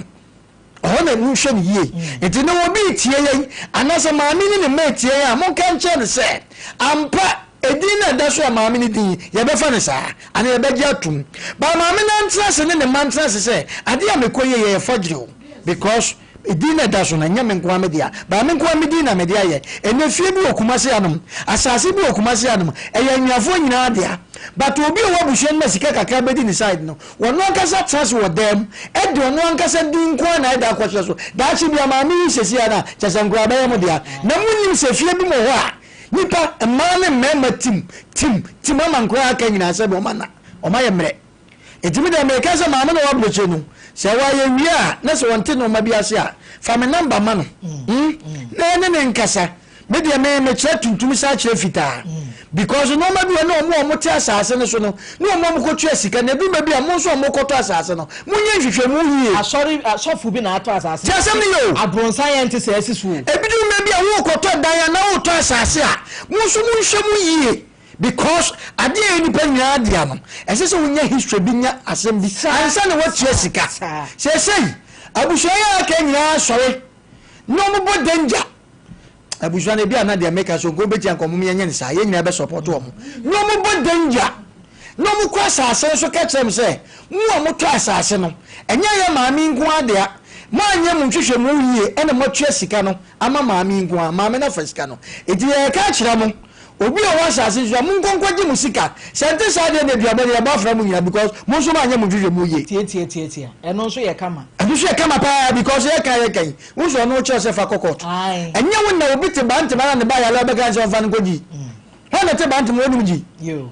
Speaker 6: ona nu hwe ni ye enti na wo bi tie ye anase maami ni ne metie ya mo kan che ne se ampa edina da so maami ni din ye be fa ne sa ana ye be gya tum ba maami na ntra se ne mantra se ade ya mekoye ye fagiro because edina da so na nyame nko amedia ba me nko amedina media ye ene fie bi okumase anom asase bi okumase anom eya nwafo nyina adia but obi o wabuhwe na sika kakra bedi ni side no wono ankasa trans wo dem e de wono ankasa din nko na ida kwahwe so da chi bia maami sesi ana chasankura ba ye mo dia na munim se fie bi mo ho a nipa emane mema tim mama nkura aka nyina se be o mana o ma ye mre etimi de me kasa maami na wabuhwe no se wa ye wia na se wonte no ma bia se a fa me number ma no na ne nkasa me de me kire tuntum sa kire fita because no ma bi no mo te asase no so no mo ko twa sika na bi ma bi a mo so mo ko to asase no munye hwehwe mu hie
Speaker 1: asori asofu bi na ato asase
Speaker 6: jasem ni yo
Speaker 1: abron scientist asisu
Speaker 6: ebidu ma bi a wo ko to dan ya na wo to asase a mo so mu hwe mu hie because ade eni pa nya ade am ese se wonya history bi nya asem bi ansa na wo twa sika sei abusho ya ka nya sori no mo bo danger abusho na bi ana de make so go beti anko mo nya nsa ye nyina be support wo no mo bo danger no mo kwa asase so ka chem se mo mo to asase no enya ya maami nko ade a mo anya mo hwehwe mo yie ene mo twa sika no ama maami nko a maami na fa sika no edi ya ka kira mo obi o wa asase so mo nkonko gi mo sika sente sa de na duabe ya ba fra mo nyina because mo so ma anya mo hwehwe mo yie
Speaker 1: tie eno so ye kama
Speaker 6: abusho ye kama pa because ye kan wo so no che se fa kokot enya wo na obi te bante mara ne ba ya la be kan se fa nko gi ha na te bante mo onum gi
Speaker 1: yo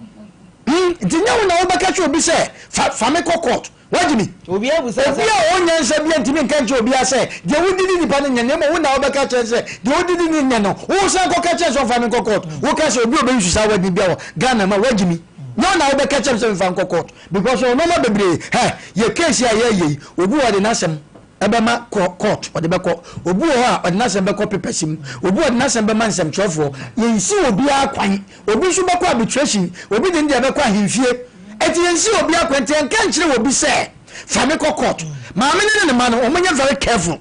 Speaker 6: nya wo na wo be ka che obi se fa me kokot wajimi
Speaker 1: obi abusa
Speaker 6: obi a onya nsa bi antimi kan che obi ase de wo didi ni pa ne nya mo wo na wo be ka che se de wo didi ni nya no wo sa ko ka che so fa me kokot wo ka se obi obi nsu sa wadi bia wo Ghana ma wajimi no na wo be ka che se fa kokot because no ma bebre ye case ya ye obi wo de nasem ebema court o de be ko obi wo a o de nasem be ko pepesim obi wo de nasem be mansem chofo ye nsi obi akwan obi su be ko arbitration obi de ndi be ko ahemfie eti yensi obi akwente kan kire obi se fa me court maame ne ma no o menye very careful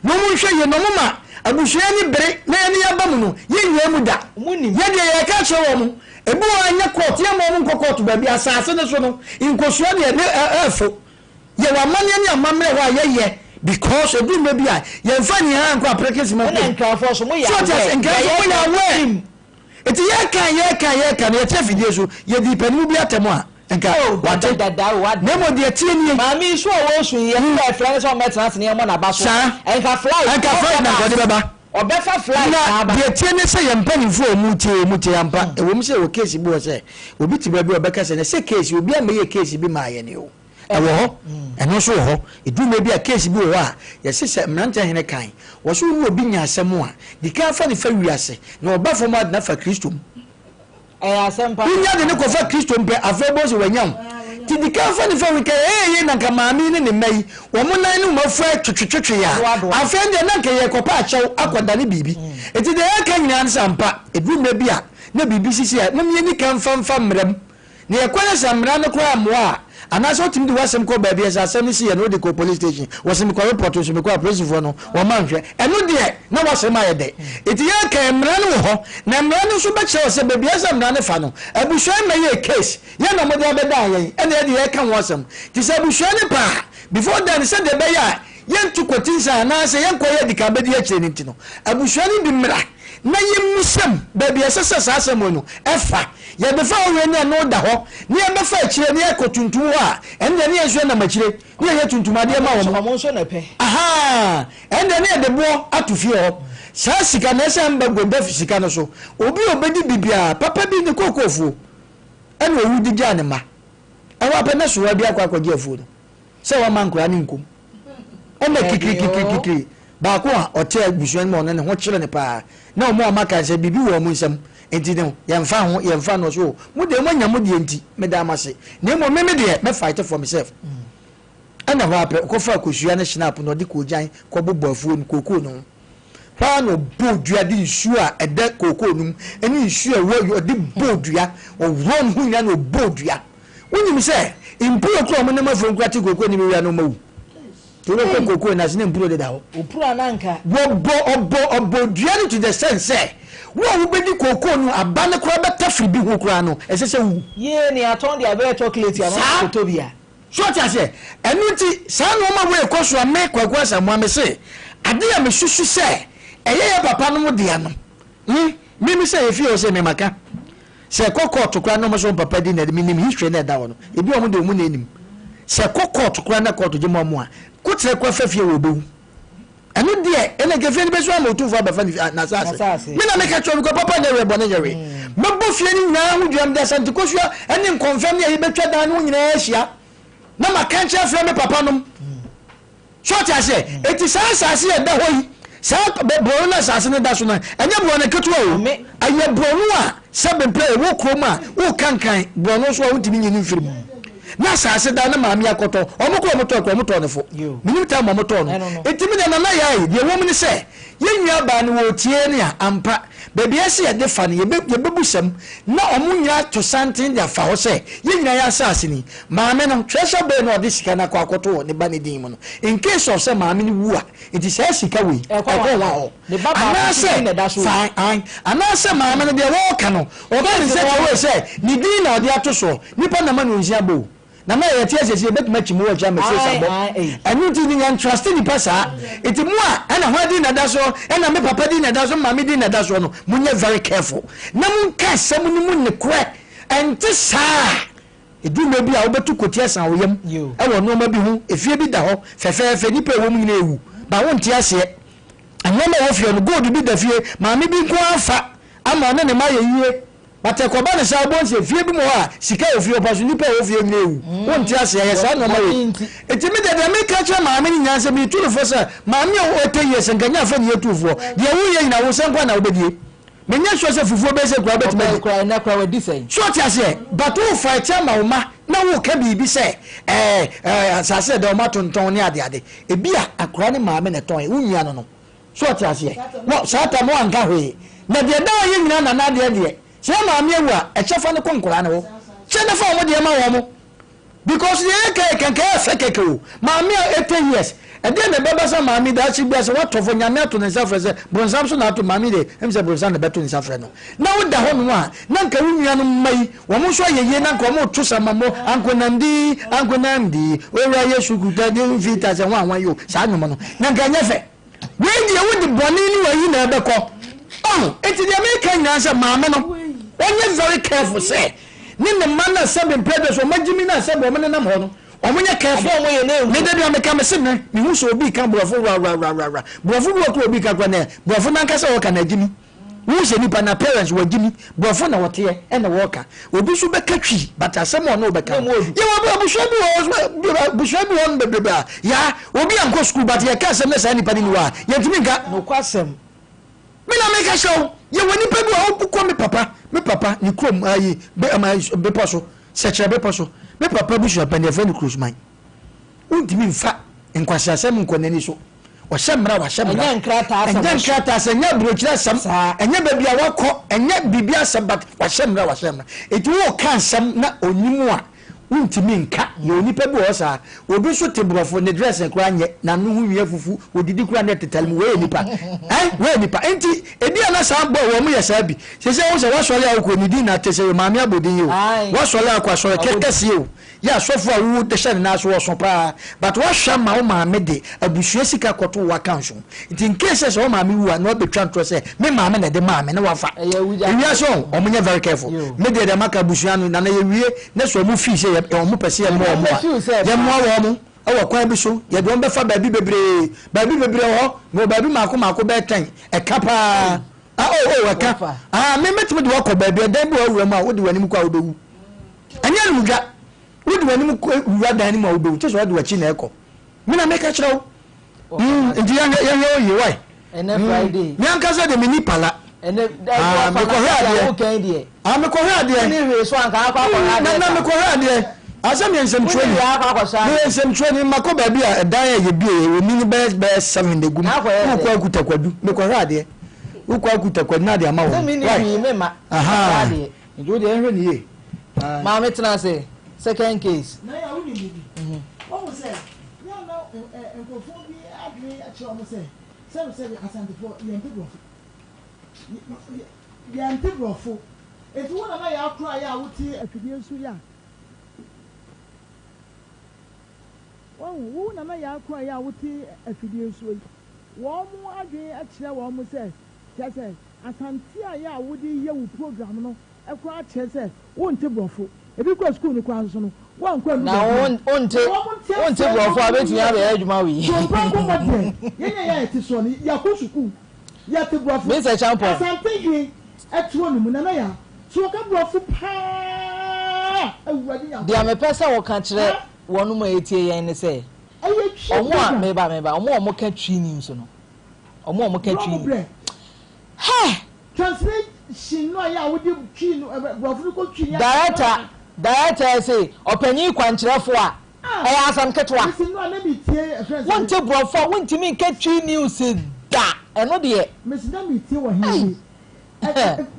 Speaker 6: no mu hwe ye no mu ma abuhwe ni bere na ye ni aba mu no ye nwe mu da ye de ye ka kire wo mu ebu anya court ye mo mu court ba bi asase ne so no inkosuo de efo ye wa manye ni amamre ho ye because edu me bi a ye mfa ni ha nko aprekesi ma
Speaker 1: na nkrafo so mo ya
Speaker 6: so just nkrafo ya we eti ye kan ye kan ye che fidie so ye di panu bi atemo a enka wate nemo de tie ni
Speaker 1: mami so wo sun ye fly fly so metrans ne mo na ba so enka fly
Speaker 6: na gode baba
Speaker 1: obefa fly na ba
Speaker 6: de tie ni se ye mpanifo mutie ampa e wo mi se wo case bi wo se obi ti ba bi obeka se ne se case obi am ye case bi ma ye ne o ewo ho eno so ho eduma bi a case bi wo a ye se mranta hene kan wo so wo obi nya asem a di ka fa ne fa wiase na oba fo ma na fa Kristo
Speaker 1: asempa
Speaker 6: nya de ne ko fa Kristo mpe afebo se wanyam ti di ka fa ne fa wi ka ye na ka maami ne mai wo mo nan no mafu twetwetwe ya afende na ka ye ko pa achew akwada ne bibi eti de ya ka nyina nsampa eduma bi a na bibi sisi a na me ni kan fa mram ne ye kwala samra ne ko amoa anaso timi de wasem ko ba bia asem si ye no de ko police station wasem ko report so me ko police fo no wo manhwe eno de na wasem aye de eti ya ka emra no ho na emra no so be che se be bia asem na ne fa no abusua ma ye case ye na mo de abeda ye ene de ye ka wasem ti se abusua ne pa before then se de be ya ye ntu kotinsa na se ye ko ye di ka be de ye nti no abusua ne bi mra na ye musem ba bia se asem no efa ye be fa owe ne no da ho ne ye be fa akire ne ye kotuntum ho a ende ne ye hwe na makire ne ye tuntum ade ma wo
Speaker 1: mo so na pe
Speaker 6: aha ende ne de bo atufie ho sa sika na se mba goda fisika no so obi obedi bibia papa bi ne kokofu ene owu di gya ne ma ewa pe na so wa bi akwaje afu no se wa mankura ne nkum o me kikikikikiki ba ko a ote abusuan mo ne ho kire ne pa na o mo amaka se bibi wo mo nsam enti no yemfa no so mu de mo nya mo de enti me da amase na mo me de me fight for myself ana ho apre ko fa kosua ne snap no de ko jan ko bobo afuo no koko no fa no bodua de nsu a ede koko no eni nsu a wo de bodua o won hu nya no bodua woni mi se impuro ko mo ne ma fo nkwati koko ni mi wi no mawu to no koko na se ne impuro de da ho
Speaker 1: opuro ananka
Speaker 6: obo dua no to the sense say wo bedi koko no abane kura beta firi bi ho kura no esese wu
Speaker 1: ye ni aton dia be chocolate ya no tobia
Speaker 6: so tia se enuti sa no ma we koso me kwakwa samu amese ade ya me susu se eye ya papa no mo dia no mi se efi o se me maka se koko to kura no mo so papa di na mi nim history na da wono ebi o mo de o mu na enim se koko to kura na koto je mo mo a kutre kwa fafie wo bewu anu de ene gefe ni beso amotu fo abafa na sase me na make cho ko papa na we bone jere mebo fie ni nya hu duam da santi ko sua ene confirm ne betwa dan no nyina ahia na maka nche afre me papa nom short ase eti sase e da hoyi sa boro na sase ne da so na enye boro na ketu o aye boro a seven play wo kroma wo kankan boro so wo ntimi nyini mfirim na sase da na maami akoto omukọ moto ne fo minim ta moto no etimi de na na yai de wo mni se yenwa ba ne wo tie ne ampa bebi ase ye de fa ne ye bebusam na omunya to santin de fa ho se yenwa ya sase ni maami no treasure be no de sika na akoto ne ba ne din mu no in case of se maami ni wu a it is sika we akọ wa ho
Speaker 1: ne baba ne da so
Speaker 6: fine ana se maami no de wo ka no o ba ni se wo se ni din na o de ato so nipa na ma no nsia bo na ma ye tie sese betuma chimu wa jam se sabo enu ti ni yan trust ni pasa iti mu a na ho di na da so na me papa di na da so mama di na da so no munye very careful na mun ka sam ni mun ne kure enti sa edu me bi a obetu kotia san wo yam e wo no ma bi hu efie bi da ho fefefe ni pe wo mu nyina ewu ba won ti ase anoma wo fie no gold bi da fie mama bi ko afa ama ne ma ye yie bate ko ba ne sa bonse fie bi mo a sika ofie opaso ni pe ofie mi ewu won ti ase ya sa no ma we etimi de me ka cha ma me nyanse mi tu fo sa ma me o teye se nganya fa ni etufo de wu ye na wo se kwa na obedie me nya so se fufuo be se kwa betime
Speaker 1: kwa na kwa we disen
Speaker 6: so ti ase but wo fight ma wo ma na wo ka bibi se asase de o ma tonton ni ade ebi a akora ni ma me ne ton wo nua no so ti ase wo sa ta mo anka hwe na de da ye nyina na de se maami ewu a echefa ne konkora ne wo se ne fa wo de ma wo mo because ye kan feke o maami 8 years e de ne baba sa maami da chi bia se what of nyame ato ne sa frese bronsam so na ato maami de em se bronsan ne beto ne sa fre no na wo da ho no a na nka wo nua no mai wo mo so yeye na nka wo mo to sama mo ankonamdi ora yesu kuta de vita se wan yo sa anwo no na nka nyefe we de wo de boni ni wa yi na ebeko oh eti de me kan nyanse maami no when you very careful say ni ne man na se be predators o magimi na se be o me nam ho no omunya careful me de do ameka me se me hu so obi kan brofo ra brofo wo ko obi ka kwa na brofo na nkasa wo ka na gimi wo se nipa na parents wo gimi brofo na wote e na wo ka obi so be katwi but asem o no be ka ye wo bu so bi won bebe ya obi anko school but ye ka asem na sa nipa ni wa ye timi nka
Speaker 1: no kwasem
Speaker 6: me na make show ye woni pa bi o ko me papa ni krom ayi be poso seche be poso me papa bu so pa ne fa ni cruise mine untimi mfa nkwasha asem nkonani so wa shemra
Speaker 1: enya nkrata
Speaker 6: asem nya brochira asem enya baby a wakọ enya bibi asem but wa shemra eti wo kan asem na onimu a untimi nka ye onipa bi wo sa obi so tebrofo ne dress nkra anye na no hu wie fufu odidi kura ne tetalmu we nipa we nipa enti edi ana sa bo wo mu ye sa bi se wo se wa sole akọ ni di na tese we maami abodin yo wa sole akọ sole kekesi yo ya sofo a wo de hye na so wo so pa but wa hwa ma wo maami de abusua sika koto wa kanso enti in case se wo maami wu a no be twantro se me maami na de maami na wa fa ewia so o munye very careful me de maka abusua no na ye wie na so mu fi se o mu pese ye mo wo awo kwan bi so ye don be fa baabi bebre ho no baabi mako be tan e kapa e ka me metime de wakọ baabi dan bi awura mu a wo de wani mu kwa obewu anya nu ga wo de wani mu wura dan ni mu obewu che so wo de wachi na ekọ me na make chiro ndi ya ye why
Speaker 1: Friday
Speaker 6: me anka so de me ni pala
Speaker 1: me ko ha de ni we so anka akwa
Speaker 6: na me ko ha de asem yensem training yensem training mako ba bi a dan ye bi e mini best 7 de gum ko akuta kwadu me ko hade ko akuta kwadu na de ama wo
Speaker 1: me ni me ma
Speaker 6: hade njo de enhwe ni ye
Speaker 1: ma me tena say second case
Speaker 7: na ya woni bi what was say ya no enkofo bi adwe a che o mo say se asante for yente brofo eti wona na ya akura ya wuti afidie nsu ya wo na ya akwa ya wuti afidie nsuo wo mu adwen akire wo mu se kese asante a ya wudi ye wo program no ekwa akire se wo nte brofo ebi kwa school ni kwa nso no wo nkwa mu
Speaker 1: na onte brofo abeti ya be adwuma wi
Speaker 7: so banko modern yenye ya eti so ni ya ko school ya te brofo
Speaker 1: me se champion
Speaker 7: asante hwe etuo ni mu na ya so ka brofo pa awurade ya
Speaker 1: dia me pesa wo ka kire wonu ma etie yen ne se omo a meba omo ka twi news no omo ka twi ha translation no ya wodi twi no brofo ko twi ya director say opanyi kwankyerefo a eya asam ketwa wonte brofo wontimi ka twi news da eno de mesida mi tie wo hin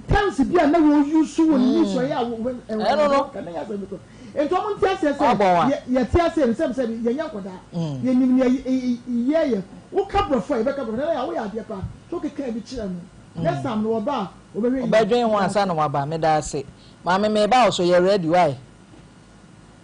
Speaker 1: times bia na wo use wo news ya eno no ento mo ntia se ye tia se se ye nya koda ye nim ye wo ka brofo ye be ka brofo na ya wo ya de pa so keka bi kire no next time no ba obedwen ho ansa no ba me da se ma me ba so ye ready why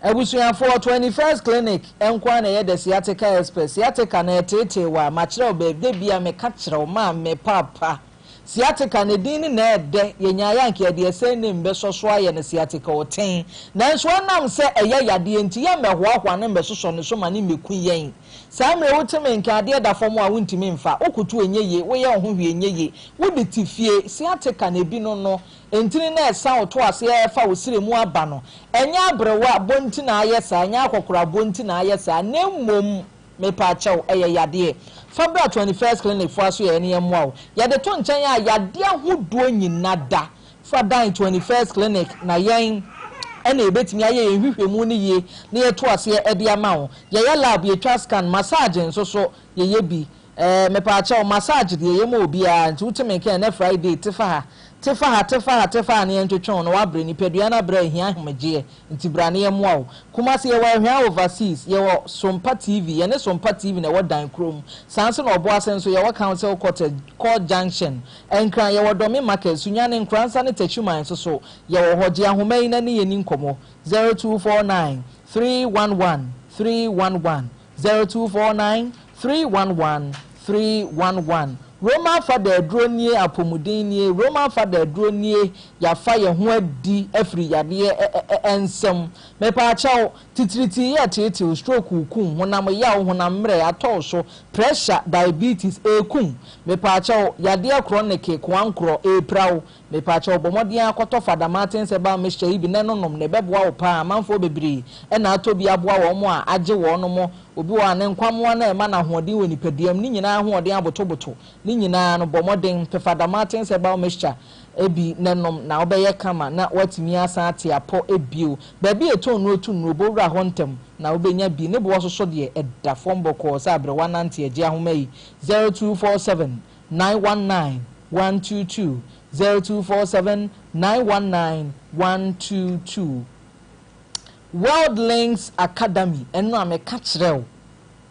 Speaker 1: abusuan for 21st clinic enkwa na ye de sciatica express sciatica na tete wa ma kire obede bia me ka kire ma me papa sciatica ne din na ede yenya yanke ye de se ne mbe soso aye ne sciatica oten nanso nam se eye yade enti ye mehwoahwa ne mbe soso ne so ma ne meku yen samre wotime nke ade da fom a wontimi mfa okutu enyeye wo ye ho hwe enyeye wo de tifie sciatica ne bi no entini na esa oto ase e fa osire mu aba no enya abrewa bonti na ayesa enya akokora bonti na ayesa ne mmom me pa chaw eye yade February 21st clinic for aso ye ne yemwa yade to nchen ya yade ahodo nyina da for dan 21st clinic na yen ena ebetimi aye ehwehwemu ne ye ne ye to ase e de ama wo ye lab ye twa scan massage nso so ye bi me pa chaw massage de ye ma obi a nti wutime ke na Friday tefa ne ntwetwon no wabre ni pedua na bra hia ahomegye nti bra ne yemwa wo kuma se ye wa hia overseas ye wo Sompa TV ye ne Sompa TV na wo dan krom sanse na obo asenso ye wo council court junction enkran ye wo domi market sunya ne nkransa ne tachuman so ye wo hoje ahomai na ne ye ni nkomo 0249 311 311 0249 311 311 Roman father dronie apomudenie Roman father dronie ya fa ye ho adi afri yade ensem me pa chawo titiriti ya tete stroke kun honam ya honam mre atọ so pressure diabetes ekun me pa chawo yade chronic kwankro eprawo me pa chawo bomodin akoto fada Martin se ba me hye bi nenonom ne beboa wo pa amanfo bebiri e na atobi aboa wo mo a age wo no mo obi wa ne nkwamo na ema na hoden we nipadiam ni nyina hoden abotoboto ni nyina no bomoden fada Martin se ba me hye ebi nenom na obeye kama na watimi asa ate apo ebio ba bi eto no otu no bowra hontem na obenya bi ne bo so de eda fombo ko sa abre wanante age ahoma yi 0247 919 122 0247 919 122 World Links Academy eno ameka kirew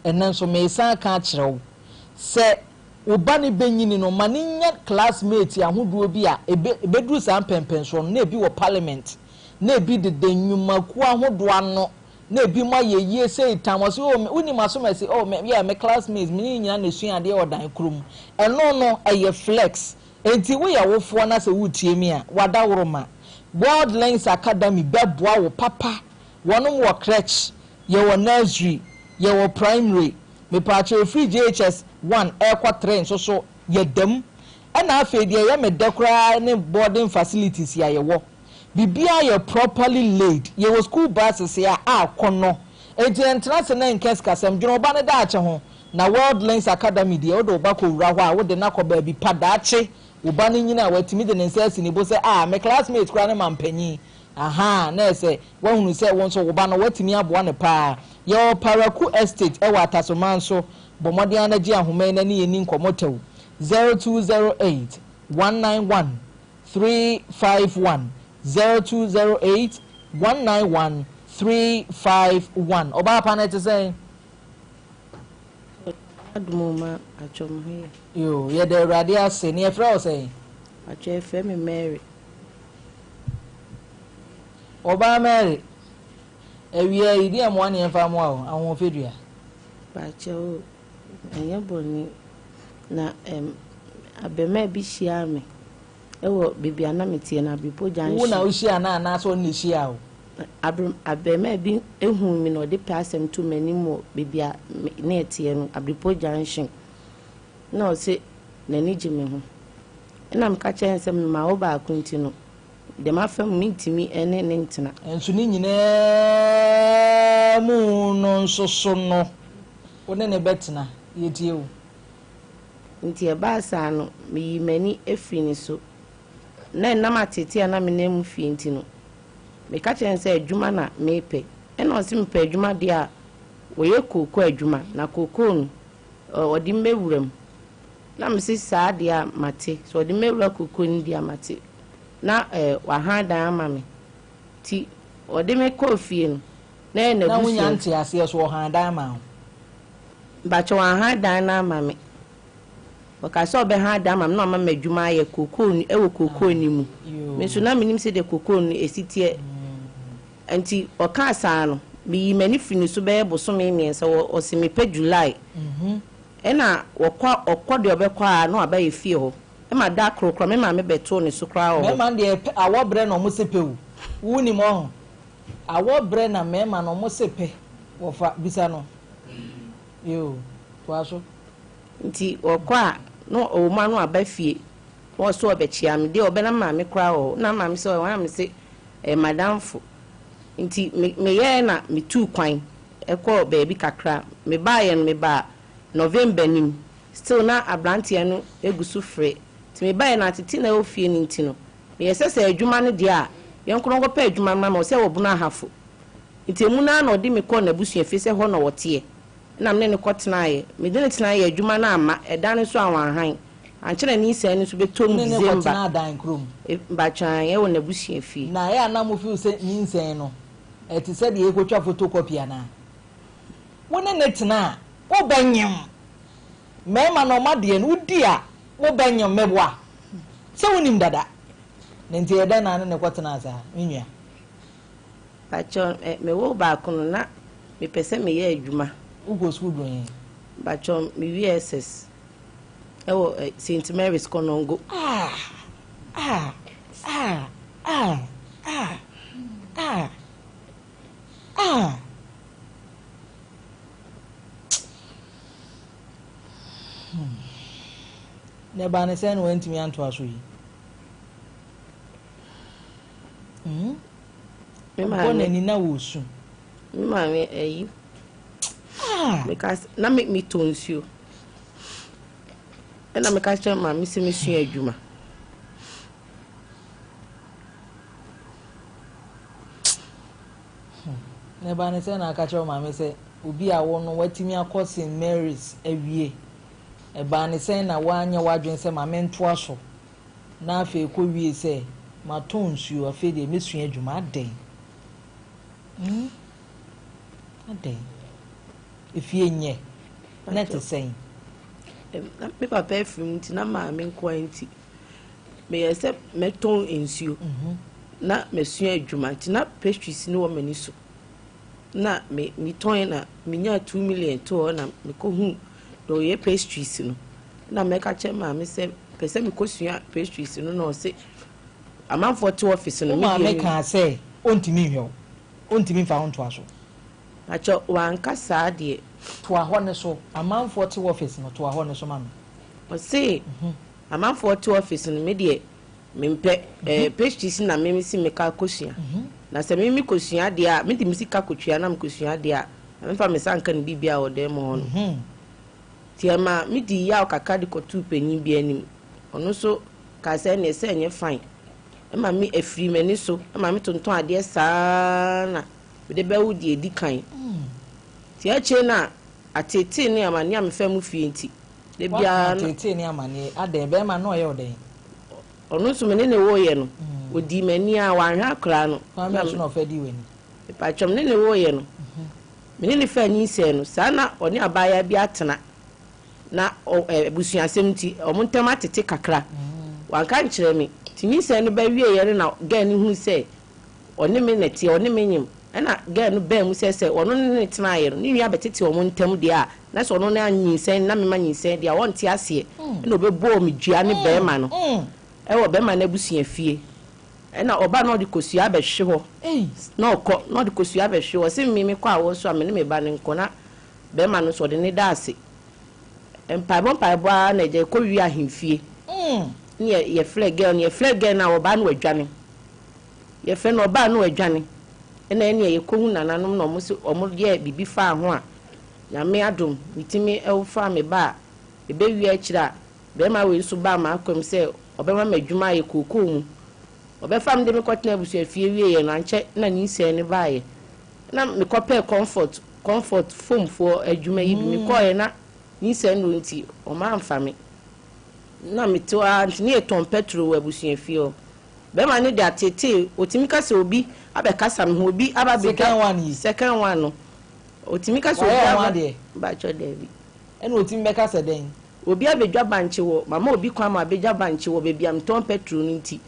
Speaker 1: enen so me san ka kirew se ubani benyini no maninya classmate ahoduo bi a ebeduru san pempenso na ebi wo parliament na ebi de denwumaku ahodo ano na ebi ma yeye say tamos uni maso me say me classmates me nyina na sua ade odan krum eno no eye flex enti wo ya wofo na se wutie mi a wada woroma World Links Academy beboa wo papa wonom wo crèche ye wo nursery ye wo primary me pacho free JHS 1 ekwa 3 so ye dem na afi de ye me dekra ne boarding facilities ya ye wo bibia ye properly laid ye wo school buses ya akono enti entrance na nkes kasem dwono ba ne da ache ho na World Links Academy de odo ba ko wura ho a wo de na ko ba bi padache wo ba ne nyina watimi de nsasi ni bo se me classmate kra ne mampanyi aha na ese wahunu se won so wo ba no watimi aboa ne pa ye Paraku Estate e wa Tasoman so bomode anaji ahoma na ne yeni nkomotew 0208 191 351 0208 191 351 oba pa na te say
Speaker 8: adumoma achom he
Speaker 1: yo ye de radio ase ne efra o say
Speaker 8: acho FM Mary
Speaker 1: oba Mary ewie idi am wan yemfa mo awon fedua
Speaker 8: ba cho enye boni na abema bi hia me ewo bibia na metie na bipo janshi
Speaker 1: wo na o hia na so ne hia o
Speaker 8: abema bi ehu mi no de pasem to manimo bibia na etie no abipo janshi na o se nani jime ho na mka chense ma wo ba akunti no de ma fam mintimi ene ne ntina
Speaker 1: enso ni nyina mu no nsoso no one ne betina yedie o
Speaker 8: nti e ba sa no mi mani efri ni so na matete na me na mu fie nti no me ka chense adwuma na mepe ena o se mepe adwuma de a wo ye koko adwuma na koko no odi mewuram na me se saa de a mate so odi mewura koko ni de a mate na wa handa ama me ti odi me kofie no na na
Speaker 1: busu na wunya nti ase so handa ama
Speaker 8: ba cho wa handa na ama me wakaso be handa ama na ama madwuma ye koko ni ewo koko ni mu me so na minim se de koko ni esitie anti okasa no bi mani fini so be boso me miensa o se me pa July ena okwa de obekwa na abaye fie ho e ma da krokro me ma me beto ne so kra ho
Speaker 1: me ma de awobre no mo sepewu wuni mo ho awobre na me ma no mo sepe wo fa bisa no yo to aso
Speaker 8: nti okwa no o ma no aba fie wo so obechia me de obena ma me kra ho na ma me se wa me se madamfo nti me ye na me tu kwan ekọ baby kakra me ba ye no me ba November nim still na abrantie no egusu frɛ ti me ba ye na titi na ofie ni nti no me yesese adwuma no de a yenkro ngo pa adwuma ma ma se wo bu na hafo nti emu na na odi me kɔ na busua fi se hɔ na wɔte na me ne kɔtena ye me de ne tena ye adwuma na ama ɛda ne so awan han ankyere ni sɛ ne so betom December
Speaker 1: ne kɔtena dan krom
Speaker 8: ba twan ye wo na busua fi
Speaker 1: na ye ana mo fi se ni nsɛn no eti se de ekotwa photocopy ana wona ne tena wo banyem mema no made no udi a wo banyem meboa se wonim dada nenti eda na ne kwatena za nwia
Speaker 8: bacho me wo ba kono na me pese me ye adwuma
Speaker 1: ugo school do yen
Speaker 8: bacho me VSS St. Mary's Konongo.
Speaker 1: The Banison went to me and to us.
Speaker 8: Because now make me tones you. And I'm a catcher, my Missy Monsieur Juma.
Speaker 1: Never say, I catch your mammy say, Ubi, I won't know what me are St. Mary's every year. A banny saying, I want your wife and say, my men twash. Now, if you could be say, my tones you are faded, Miss Juma day. A day. If you ain't yet, not the same.
Speaker 8: Paper perfume, Tina, my main quantity. May I accept meton ensue. Not Monsieur Juma, not pastries, no many so. Not me toyna, me 2 million to on me go home, though ye pastries, no. Now make a check, mammy said, Pesem because you are pastries, no, say. A man for 2 office, and a make her say, Unti me found to us. I chop one cassa, dear, to a honor so, a man for 2 office, not to a honor so, mammy. But say, a man for 2 office and immediate, me pastries in a mimisi make a cushion. Na se mimi kosua dia me de misika kotua na mkosua dia na mfa me sanka ne bibia o dem ho no tiama me di ya okaka de kotu panyin bia nim ono so ka se ne se enye fine e ma me afiri mani so e ma me tonton ade saa na me de ba wudi edi kan ti a che na atete ne amani am fa mu fie nti de bia atete ne amani ade be ma no ye oden ono so me ne wo ye no odi mani a wanhwa akra no na so no fa di weni pa chom ne wo ye no me ne fa nyi se no sa na oni abaya bi atena na busuasem ti omontem atete kakra wanka nkire me tinyi se no ba wie ye na ga ni hu se oni me neti oni me nyim na ga no ba mu se ono ne tena ye no ni wi abetete omontem de a na so ono na anyi se na me ma nyi se de a won ti ase na obebo me dua ne be ma no wo be ma na busua fie na oba no de kosua be hwe ho na okọ no de kosua be hwe ho se me kwa wo so amene me ba ne nko na be ma no so de ne da ase empaibo a na je ko wi ahemfie ni ye flag girl na oba no adwane ye fe na oba no adwane na ye ko hu nananom na omo se omo ye bibi fa ho a ya me adom mitimi e fa me ba e be wi akira be ma we so ba ma akwem se obema madwuma ye kokoo mu obefam de me kwatena busu afie wie ye no anche na ni se ne baaye na me kope comfort foam for adwuma yi bi me koye na ni se no nti o ma amfame na me to antini e ton petrol wa busu afie o be ma ne de atete otimi ka se obi abekasa me ho obi ababe second one no otimi ka se obi ba cho David
Speaker 1: eno otimi be ka se den
Speaker 8: obi abedwa banche wo mama obi kwa ma abedwa banche wo bebi am ton petrol nti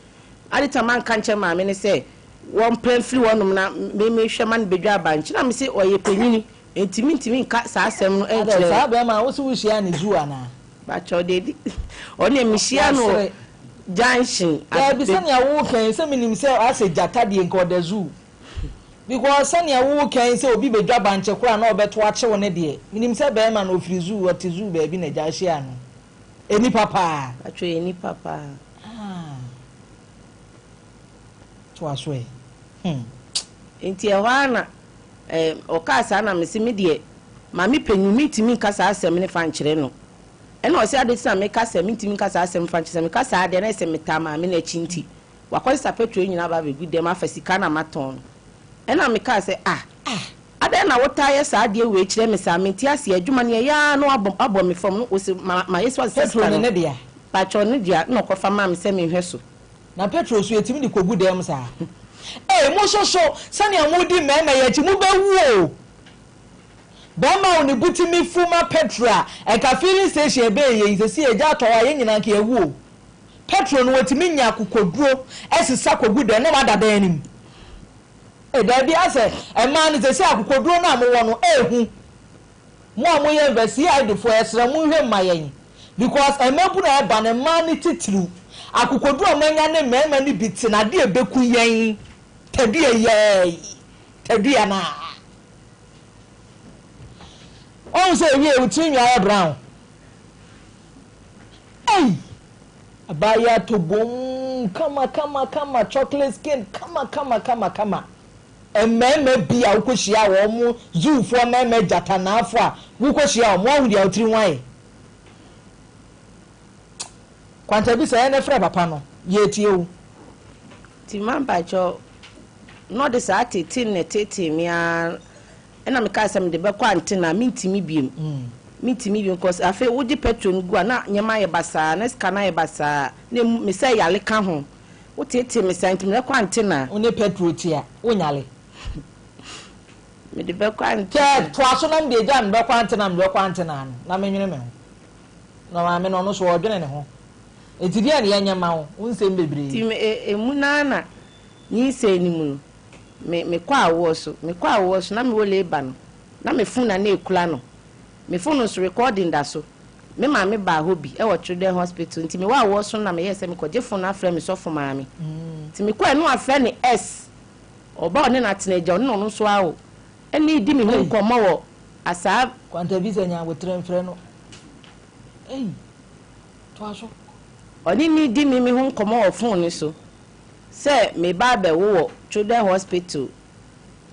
Speaker 8: adita man kanche ma me ne se won plan free wonum na me hwe man bedwa banche na me se oye panyini ntimi nka sa asem no enche
Speaker 1: sa be ma wo se wo hia ne zu ana
Speaker 8: ba cho David oni me hia no junction
Speaker 1: abi se ne wo kan se minim se ase jata de nko da zu because se ne wo kan se obi bedwa banche kura na obeto ache wo ne de minim se be ma no ofiri zu what zu be bi na ja hia no eni papa
Speaker 8: acho eni papa
Speaker 1: waswe
Speaker 8: enti e wana okasa na mesi me de ma me panyumi timi kasa asem ne fa nkire no ena o se ade sa me kasa me timi kasa asem fa nkire me kasa ade na se meta ma me na chinti wakwasa petro nyina ba be gudem afasika na maton ena me kasa ade na wota ye sa ade we kire me sa me ti ase adwuma ne ya no abom me fam no o se ma yeso se
Speaker 1: petro ne dia
Speaker 8: patro ne dia no ko fa ma me se me hweso
Speaker 1: na petro so etimi de kogu dem sa mo so sani amudi mema ye ti mu bewu o ba ma oni butimi fuma petra e ka filling station be ye isesi eja to wa ye nyina ka ewu o petro no wetimi nya akokoduro esisa kogu dem no madada anim da bi ase e ma ni sesi akokoduro na mo wo no ehu mo amoye investi ide for esra mu hwe mayen because emebu na eba ne man ni titru akokodu omanya ne mema ni biti na de ebeku yen tadua na on say we utinwa brown hey abaya to bom kama chocolate skin kama ememe bia ukohia wo mu zuufo meme jata na afo a ukohia wo ahudi a utiri wan kwanta bi say na frɛ papa no ye tie o
Speaker 8: ti mamba cho no de sa tete ne tete mi a na me ka sam de be kwantena mintimi biem cause afi wo di petrol gu na nyema ye basa na ska na ye basa ne me say yale ka ho wo tete me say ntimi kwantena
Speaker 1: one petrol tia wo nyale
Speaker 8: me de be kwantena
Speaker 1: to aso na me de be kwantena na me nwene me ho na ma me no so odwene ne ho etidi ane yanyama wo unsem bebre
Speaker 8: ti emunana ni se ni mu me kwa awo so na me wo leba no na me funa na ekula no me phone so recording da so me ma me ba hobi e wo children hospital nti me wa awo so na me yese me koje phone afre me so fo ma me nti me kwa no afre ne s oba one na tenaja ono no so awo eni di me hu nkomo wo asa
Speaker 1: kwanta bi se nya wo tremfre no to aso
Speaker 8: oni ni di me hu nkomo wo phone so se me ba be wo children hospital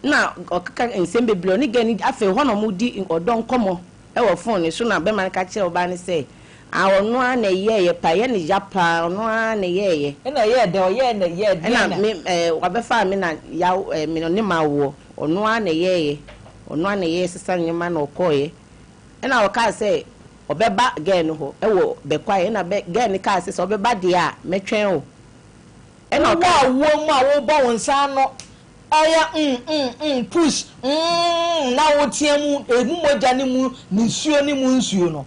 Speaker 8: na okaka ensem beblo ni gani afi hono mu di odon komo e wo phone so na be man ka kire oba ni se awono a na ye pa ye ni japa ono a na ye
Speaker 1: na ye de o ye na ye de
Speaker 8: na me wabefa me na ya me no ne mawo ono a na ye sesa nyema na okoye na o ka se obeba gen ho e wo be kwaye na be gen ka se obeba de a metwen o
Speaker 1: na wa wo mu a wo bo wonsa no aya push na wo tiemu egu moja ni mu nsuo ni mu nsuo no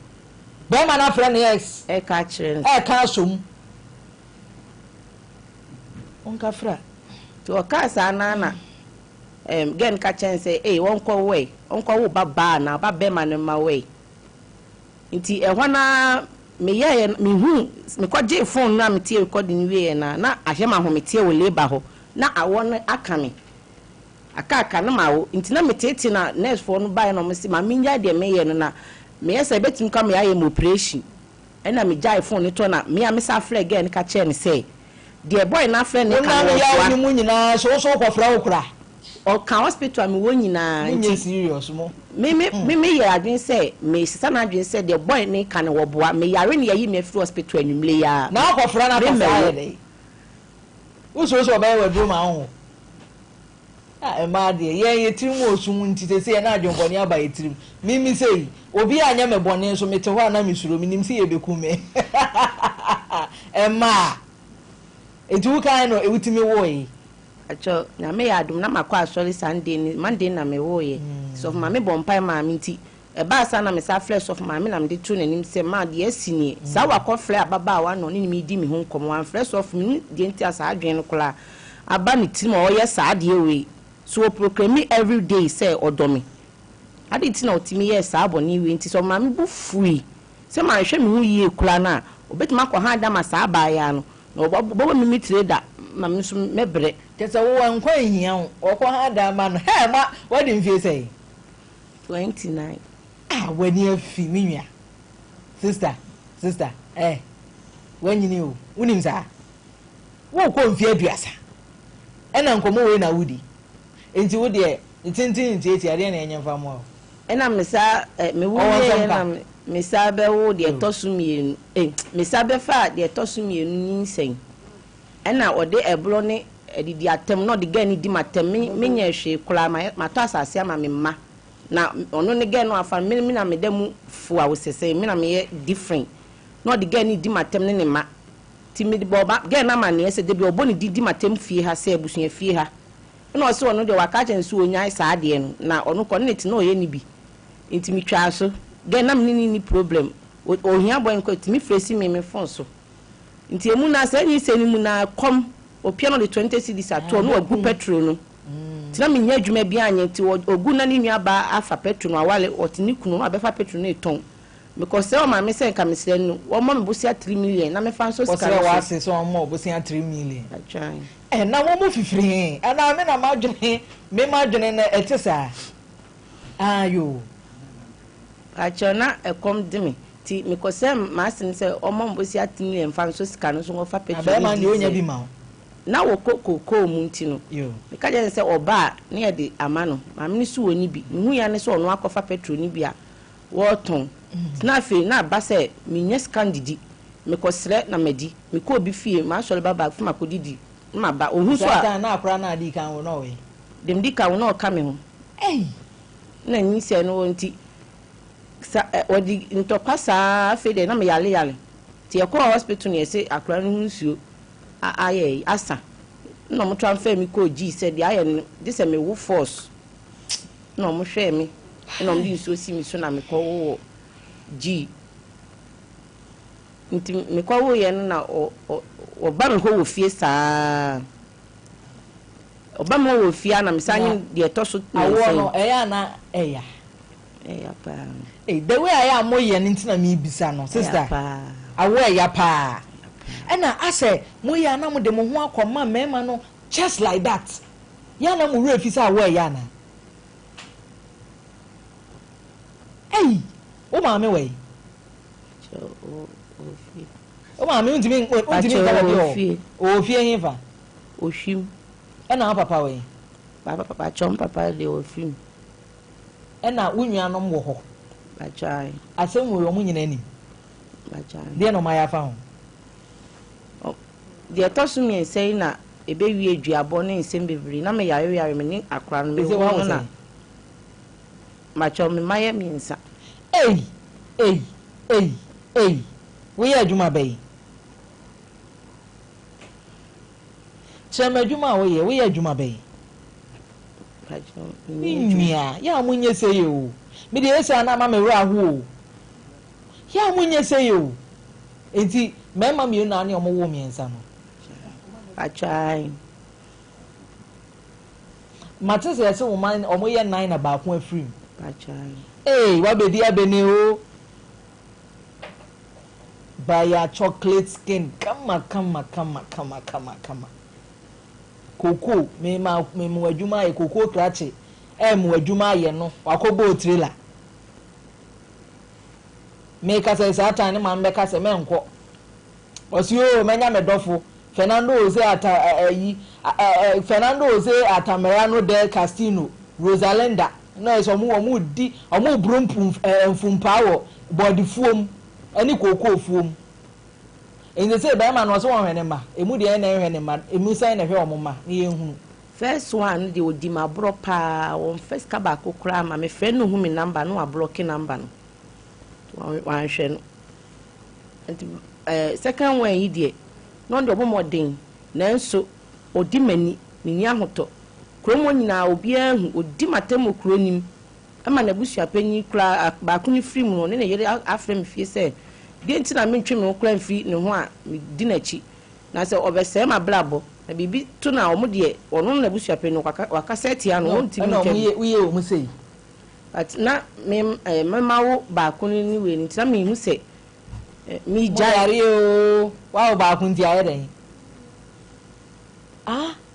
Speaker 1: be ma na fra ne ex
Speaker 8: e ka kire
Speaker 1: e ka som on ka fra
Speaker 8: to o ka sa na gen ka chense won ko we on ko wo baba na ba be ma ne ma we nti ehwana me ye me hu me kwaje phone na me tie recording we na ahye ma ho me tie wo labor ho na awon aka me aka na ma wo nti na me tete na nurse for no buy no me si ma me nya de me ye no na me yesa betim ka me aye mo operation na me jai phone ni to na me a me sa flag again ka che ne say the boy na friend ne ka
Speaker 1: no ya ni mu nyina so ko fra okura
Speaker 8: o ka hospital me wo nyina
Speaker 1: nti serious mo
Speaker 8: me ye adwen say me sisa na adwen say the boy ne ka ne wo boa me yare ne yi me free hospital anwumle ya
Speaker 1: na ko fra na ka fa ye so be we do ma ho ma de ye tirim osum nti se na adwen boni aba yetirim mimi sei obi anya me boni so mete ho na misuro minim se ye beku me ma etu kan no ewutimi wo yi
Speaker 8: acho na me ya adum na makwa asori Sunday ni Monday na me wo ye so ma me bompai ma mi nti e ba sa na me sa flesh of ma me na me de tu nanim se ma de asini sa wakọ fle ababa wa no ni mi di mi hu nkomo an flesh of mi de nti asa adwen no kula aba ni ti ma o ye sa de we so proclaim every day say odomi ade ti na otimi ye sa aboni we nti so ma me bu free se ma hwe mi hu ye kula na obetima kwa ha da ma sa aba ya no no bo mi trader ma me so mebre
Speaker 1: tesa wo ankwa hia wo okwa ha da ma no he ma wadi mfie sei
Speaker 8: 29
Speaker 1: wani afi minwa sister wanyini o unim sa wo ko mfie aduasa ena nkomo we na wudi enti wo de tintin enti ade na enyemfa mo
Speaker 8: ena mesa me wuye na mesa be wo de tosumienu mesa be fa de tosumienu nyinsen ena ode eblo ne edidi atem no de gani di matem me nya hwe kula ma to asase ama me ma na ono ne gani no afa me na me dem fu awosese me na me ye different no de gani di matem ne ma ti me bo ba gani na ma ne ese de bi oboni di matem fie ha se abusua fie ha na o se ono de waka chensu onya sa ade no na ono ko ne ti na oye ni bi nti mi twa so gani na me ni problem ohia boy nko ti mi fresi me phone so nti emu na se ni se ni mu na kom opiano de 20 cedis ato no ogu petrol no tina me nya adwuma bia anya nti ogu na ni nua ba afa petrol no awale otini kunu no abefa petrol no eton because say o ma me say nka me sre no wo mo me bosia 3 million na me fa so
Speaker 1: sika no wa se so mo bosia 3 million
Speaker 8: atwan
Speaker 1: na wo mo fifiri na me na ma dwene me ma dwene na etisa ayo
Speaker 8: achona ekom dimi ti me ko say ma sin say o mo bosia 3 million fa so sika no so wo fa petrol
Speaker 1: be ma ni onya bi ma
Speaker 8: na wo kokoko mu ntino
Speaker 1: yo
Speaker 8: me ka je say oba na ye de amano ma me su woni bi hu ya ne so ono akofa petrol ni bia wo ton na fe na ba say me nya skandidi me ko sre na medi me ko obi fie ma so le baba fa makodidi ma ba ohu so a
Speaker 1: na akra na adi kan wo no we
Speaker 8: dem di ka wo no ka me ho na nyi se no wonti sa odi ntopasa fe de na me yale ti e ko hospital ne se akra no nsuo aye asa no mo transfer mi ko gi said aye this me wo force no mo hwe mi no mo nsuo si mi so na me ko wo gi nti me ko wo ye no na o ba me ko wo fie saa o ba me wo fie na me sanyi de to so
Speaker 1: awo no eya na eya
Speaker 8: pa
Speaker 1: the way I am mo ye ntina mi bisa no sister awo eya pa ena ase mo ya na mo de mo ho akoma mema no just like that ya na mo refi sa awo eya na o ma me we o ma me undimi kala bi o fie hin fa
Speaker 8: o hwim
Speaker 1: ena papa we
Speaker 8: papa chom papa de o hwim
Speaker 1: ena wunua no mo ho
Speaker 8: ba chai
Speaker 1: asem wo mo nyina ni
Speaker 8: ba chai
Speaker 1: de no ma ya fa ho
Speaker 8: de tosu mi sei na ebe wie aduabo ne nsem bebiri na me yare me ni akra no me wo na ma chom me maye mi nsa we ya juma bai chema juma we ya juma bai Nya ya munye sey o me de esa na ma me wura ho o ya munye sey o enti mema mi na ne omo wo mi ensa no achai
Speaker 1: mate se ese wo man omo ye 9 na ba ko afrim
Speaker 8: achai
Speaker 1: wa be dia bene o buy a chocolate skin kama koko me mu adwuma ye koko krache mu adwuma ye no wakobo trailer me ka say satan ne man be ka say me nko osio menya medofo Fernando Jose Atamerano del Castillo Rosalinda no is omu di omu brompu mfumpawo body fuom ani koko fuom ene say be ma no so won hwene ma emu de na hwene ma emu sai na hwe omuma na ye hu
Speaker 8: first one de odi ma bro pa won first ka ba kokra ma me friend no hu mi number no ablock number no wan hwe no second one yi de no de obomodin nanso odi mani ni ahoto kromo nyina obi ahu odi matemo kronim ama na busu apanyi kra ba kuni free mu no ne yere afrem fie se de ntina me ntwe me kra mfi ne ho a di nachi na se obese ma blabo na bibi to na omo de ono na busu apanyi waka set ya no ntimi
Speaker 1: nke we o mu sei
Speaker 8: but na me mawo ba kuni ni we ntina me hu se mi jare
Speaker 1: o wa ba kunti ayere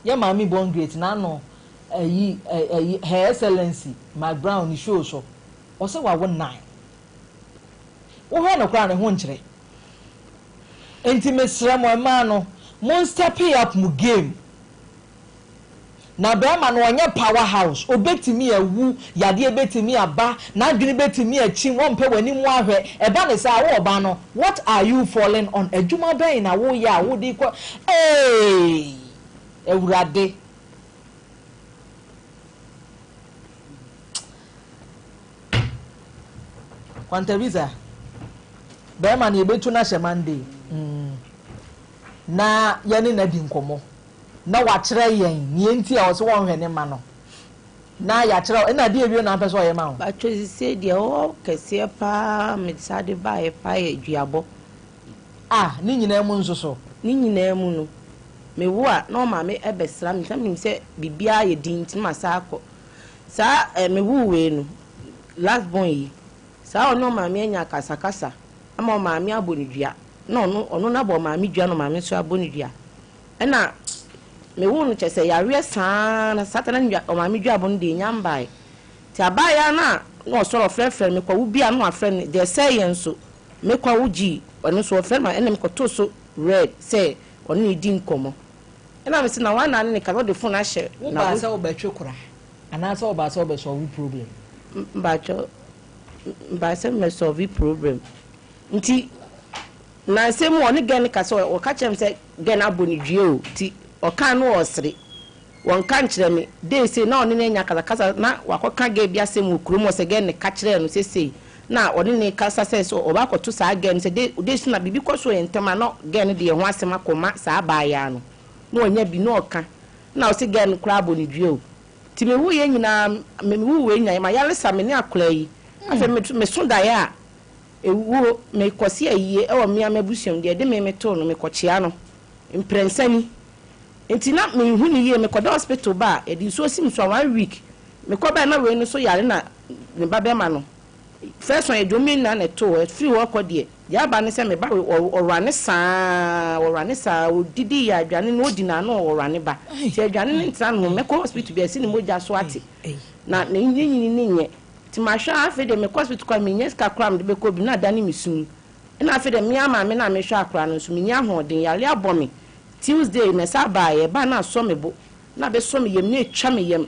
Speaker 1: ya mami born great na no her excellency Mark Brown ni show so o se wa won 9 wo he no kra ne ho nkire enti mesra mo ma no mon step up mu game na be ma no onye powerhouse obetimi awu yade betimi aba na adwene betimi achi won pe wani mu ahwe eba ne sa wo ba no what are you falling on adwuma ben na wo ya wo di ko ewurade Quantaviza be ma na ebetu na shemande na yani na di nkomo na wachire yen nie nti a wo so won hwene ma no na ya chire na de ewie na peso ye ma ho
Speaker 8: ba chozi se de o kese pa me sade ba e pa e duabo
Speaker 1: ni nyina mu nsoso
Speaker 8: ni nyina mu no me wo a no ma me ebesra me tam se bibia ye din ti ma sa akọ sa me wo we no last born yi saa ono maame anya kasakasa ama maame abonidua na ono na bo maame dua no maame so abonidua na me wo no chese yare saa na satana nwa maame dua abon de nyambae ti abaya na no soro frefre me kwa wo bia no afre ne de say yenso me kwa wo gi ono so frefre ma enem ko to so red say ono ni di nkomo na me se na wana ne ka de phone ahye
Speaker 9: na ba sa obetwe kura ana sa oba sa obe solve problem
Speaker 8: ba se me solve problem nti na se mo ne gen ka so o ka chem se gen abonidue o ti o kan no osre won kan kire me dey say na oni nya kasa na wakoka ge bia se mu kuro mo se gen ka kire no se na oni ne kasa se so oba ko to sa gen se dey so na bibi ko so entema no gen de ho asema koma sa ba ya no na onya bi no oka na o se gen kura abonidue o ti me wu ye nyina me wu we nya ma yale sa me ne akora yi afa me so da ya ewu me kwose ayiye e wo me amabusuam de me to no me kochia no imprensani enti na me hu ni ye me kodo hospital ba e di so sim so 1 week me ko ba na we no so yare na me ba be ma no first one edomi na ne to e fi wo ko de ya ba ne se me ba orane saa odidi ya adwane no odina na orane ba ti adwane ne ntan no me ko hospital bi esi ni moja so ate na ne nyinyi ti ma hwa afi de me ko hospital kwa me nyes ka kram de be ko bi na dani misum na afi de me ama me na me hwa akra no so me nya hoden yale abomi Tuesday me sabaye ba na so me bo na be so me yem na etwa me yem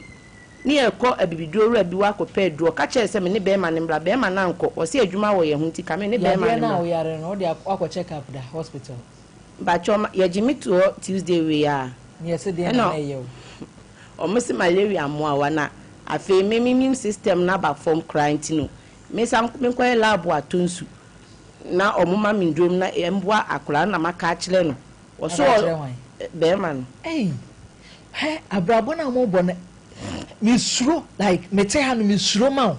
Speaker 8: ni ekọ abibido ra bi wa ko pedro ka che se me ne be ma ne mbra be ma na nko o se adwuma wo ye hu ti ka me ne be ma ne
Speaker 9: na o yare no de akọ check up da hospital
Speaker 8: ba choma ye jimi to Tuesday we ya
Speaker 9: yes de na ye
Speaker 8: o mo se malaria mo awa na afi me immune system na ba form crying no me sam me ko lab atonsu na omuma mi ndom na emboa akora na maka kire no o so be ma no
Speaker 9: he abrabo na mo bo na misuro like mete ha no misuro ma o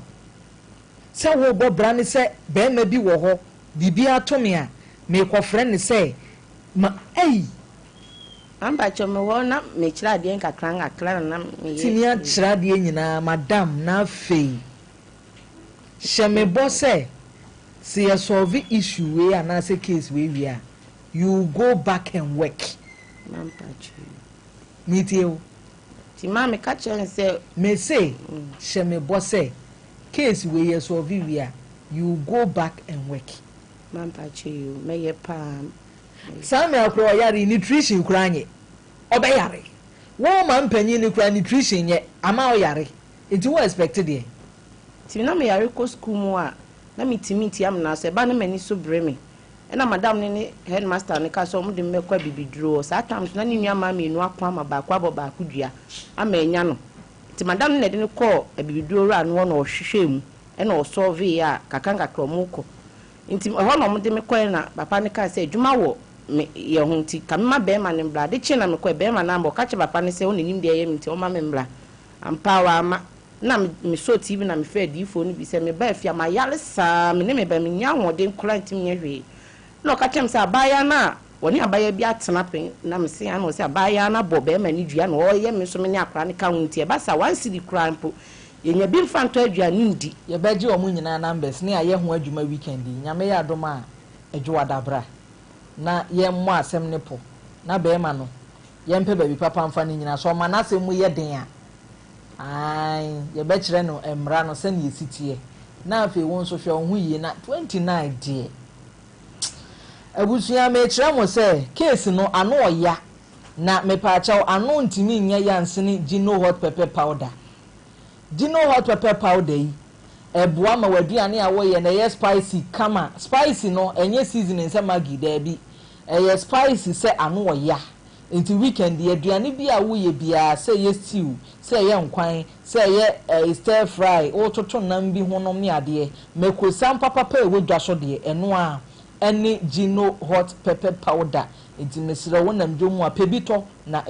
Speaker 9: se wo bo bra ne se be ma bi wo ho bibi atome a me ko friend ne se ma
Speaker 8: amba chome wo na me kira de nkakra na me
Speaker 9: tinia kira de nyina madam na fei sheme bo se you solve issue we and say case we are you go back and work meet you
Speaker 8: ti ma me ka chen say
Speaker 9: me say sheme bo say case we are solve we are you go back and work
Speaker 8: you me ye pa
Speaker 9: Some akro yare nutrition kranye obeyare wo man panyin ni kra nutrition ye ama oyare enti wo expected ye
Speaker 8: ti na me yare ko school mu a na mitimi ti am na se ba na mani so breme na madam ne headmaster ne ka so mo de me kwa bibiduro sa times na ni nua ma me nu akwa ma ba kwa ba ku dua ama enya no ti madam ne de ne ko bibiduro ra no na ohwehwe mu na o solve ya kakanga kromoko nti ho no mo de me kwa na papa ne ka se adwuma wo me ye ho nti kamma be ma ne mbra de chi na me kwa be ma na mbo ka che papa ne se o nenim de ye me nti o ma me mbra ampawa ama na me so TV na me fe di phone bi se me ba afia ma yale sa me ne me ba me nya hode nkura ntim nya hwe no ka chem sa abaya na woni abaya bi atena pen na me se ana o se abaya na bo be ma ni dua na o ye me so me ne akra ne ka hunti e ba sa wan sidi kura mpo ye nya bi mfanto adua ni ndi
Speaker 9: ye beje o mu nyina numbers ne aye ho adwuma weekend nyame ya adoma adwa dabra na ye mo asem ne po na be ma no ye mpe ba bi papa mfa ni nyina so ma na asem mu ye den a ai ye be kire no emra no se ne yesitie na afi won so hwe ho yi na 29 die abusuya me kire mo se case no ano oya na me pa chaw ano ntimi nya yansene Gino hot pepper powder yi eboa ma waduane a wo ye na ye spicy kama spicy no enye seasoning se magi da bi ye spicy se ano oya enti weekend ye aduane bi a wo ye bia se ye stew se ye nkwan se ye stir fry o toto nam bi honom ne ade mekosam papa pa e wodwa so de eno a ene Gino hot pepper powder enti mesira wo nam dwomu a pebito na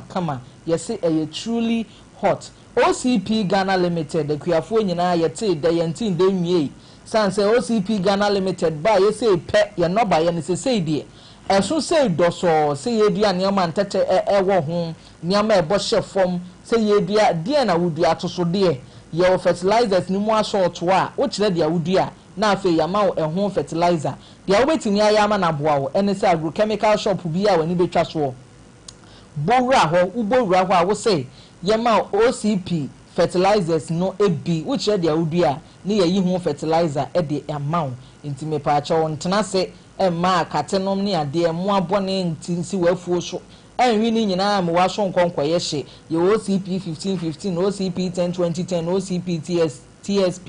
Speaker 9: kama ye se truly hot OCP Ghana Limited akuafo nyina yete de yentin de nwie sanse OCP Ghana Limited ba ye say pe ye no ba ye ne say die eso say doso say ye dua ne ma ntete ewo ho ne ma ebo hye fom say ye dua die na wodua to so de your fertilizers ni mu asort wa wo kire dia wudua na afi ya ma ehon fertilizer dia wobetimi ayama na boa wo ene se agrochemical shop bi a wani betwa so bowura ho ubowura ho a wo se ye ma OCP fertilizers no ebi wo kire dia wudua ni ye yi ho fertilizer e de amount nti me pa acha won tena se e ma katenom ni ade mo abone ntinsi wafuo so enwi ni nyina me wa so nkonkoye hye ye OCP 1515 OCP 102010 OCP TSP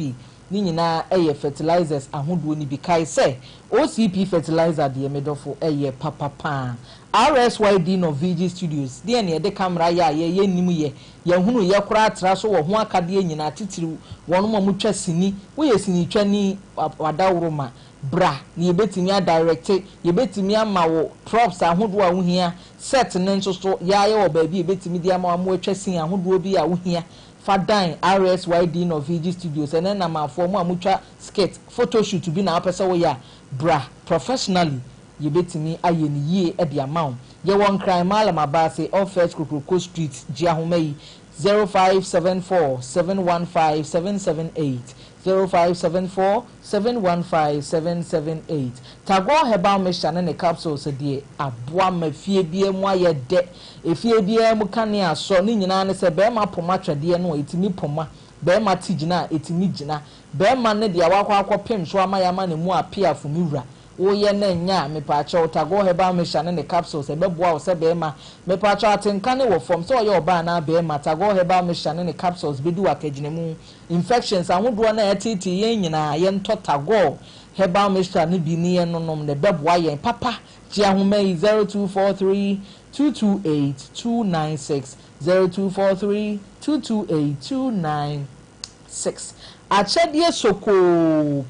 Speaker 9: ni nyina eye fertilizers ahodo ni bi kai se OCP fertilizer de medofo eye papa RSYD no VG Studios de ne de camera ya ye nimu ye hunu ye kura atra so wo ho akade nyina titiri wono mo twa sini wo ye sini twa ni wadawroma bra ni yebetimi a direct yebetimi ama wo props ahodo a wo hia set ne nso so ya ye wo ba bi yebetimi de ama mo atwa sin ahodo bi a wo hia fadan RSYD no VG Studios ene na mafo mo amutwa skit photoshoot bi na apese wo ya bra professionally yebetimi aye ni ye e de amount ye won crime malam abase off First Kokoko Street Jiahomai 0574715778 0574715778 Tago Herbal Mixture ne capsules de aboa mafie bia mu aye de efie bia mu kane aso ni nyina ne se be ma poma twede no etimi poma be ma tigina etimi gina be ma ne de awakwa akopem so ama ya ma ne mu apia fumiwura wo ye na nya me pa cha Tago Herbal Mixture ne capsules e be boa wo se be ma me pa cha atenka ne wo form so ye oba na be ma Tago Herbal Mixture ne capsules be du akagine mu infections ahodo na etiti ye nyina ye nto Tago Herbal Mixture ne bi ni ye nonom ne be boa ye papa Jiahomai 0243228296 0243228296 achedie soko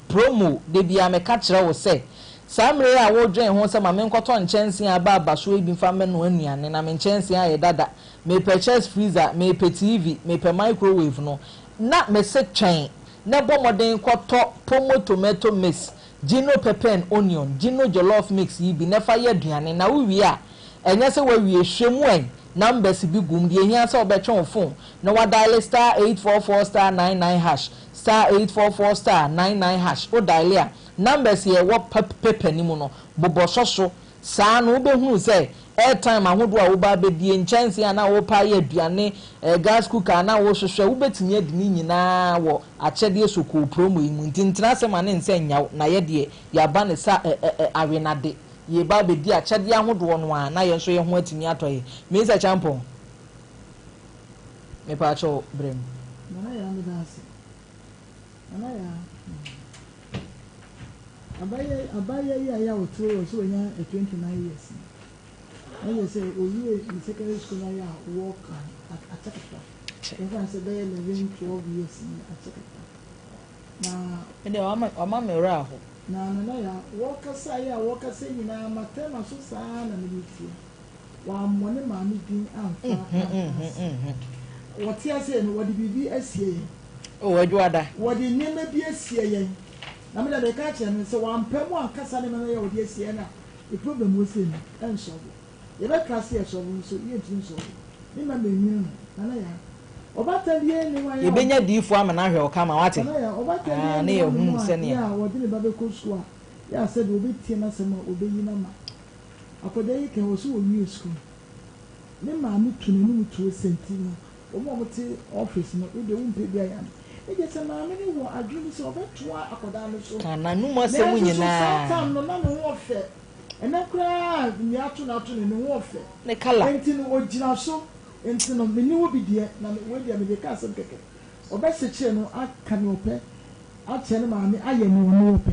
Speaker 9: promo de bia me ka kire wo se samre a wo dwen ho se ma me nkoto nchense aba so ebi fa me no anuane na me nchense aye dada me purchase freezer me pe TV me pe microwave no na me se twen na bomoden koto pomo tomato mix Gino pepper and onion Gino jollof mix yi bi na fa ye aduane na wo wi a enye se wo wi ehwemu en numbers bi gum de ehia se obetwe phone na wa dial star 844*99# star 844*99# o dial a numbers ye wo pepper ni mu no bobo soso saa no be hunu se airtime ahodo a wo ba be die nchanse ana wo pa ye aduane gas cooker na wo hwehwe wo betimi adi ni nyina wo achede soko promo yi mu ntintra se ma ne nse nyaw na ye de ya ba ne sa awenade ye ba be di achede ahodo no a na ye nso ye ho atimi atoye me za champion me pa cho brem
Speaker 7: na ya me dance na ya abaye ya otro so nya 29 years and you say we in secondary school ya work at Chakata if I say they living 12 years at Chakata na
Speaker 9: ende ama mera ho
Speaker 7: na ya work say nyina matema so saa na media wa mone ma mi din amfa what you say no what bibi asie
Speaker 9: o adwada
Speaker 7: what the name bi asie yen na me da be ka kire me say wa mpem ankasa ne me ya wo di asie na the problem was in and so you better trust yourself so you tin so ni ma me nyu na ya obataliye ni wa
Speaker 9: ye benya difo ama na hwe o kama wate
Speaker 7: na ya obataliye
Speaker 9: na ye hu se ne
Speaker 7: ya wo di ba be ko school ya said obi tie na sema obi yi na ma akoda yi ke wo so wo new school ni ma mi tunu ni mutu sentino o mo ti office no e de wo mpe bia ya e je se ma mi ni wo adwini so obetua akoda no so
Speaker 9: kana nu mo se mu nyina
Speaker 7: tam no na no wo fe enakra mi atu na atu ne wo fe
Speaker 9: ne kala
Speaker 7: enti no ogina so enti no me ni wo bi de na we de me de ka asem keke obese chie no aka ne ope a che ne ma me aye ne ono ope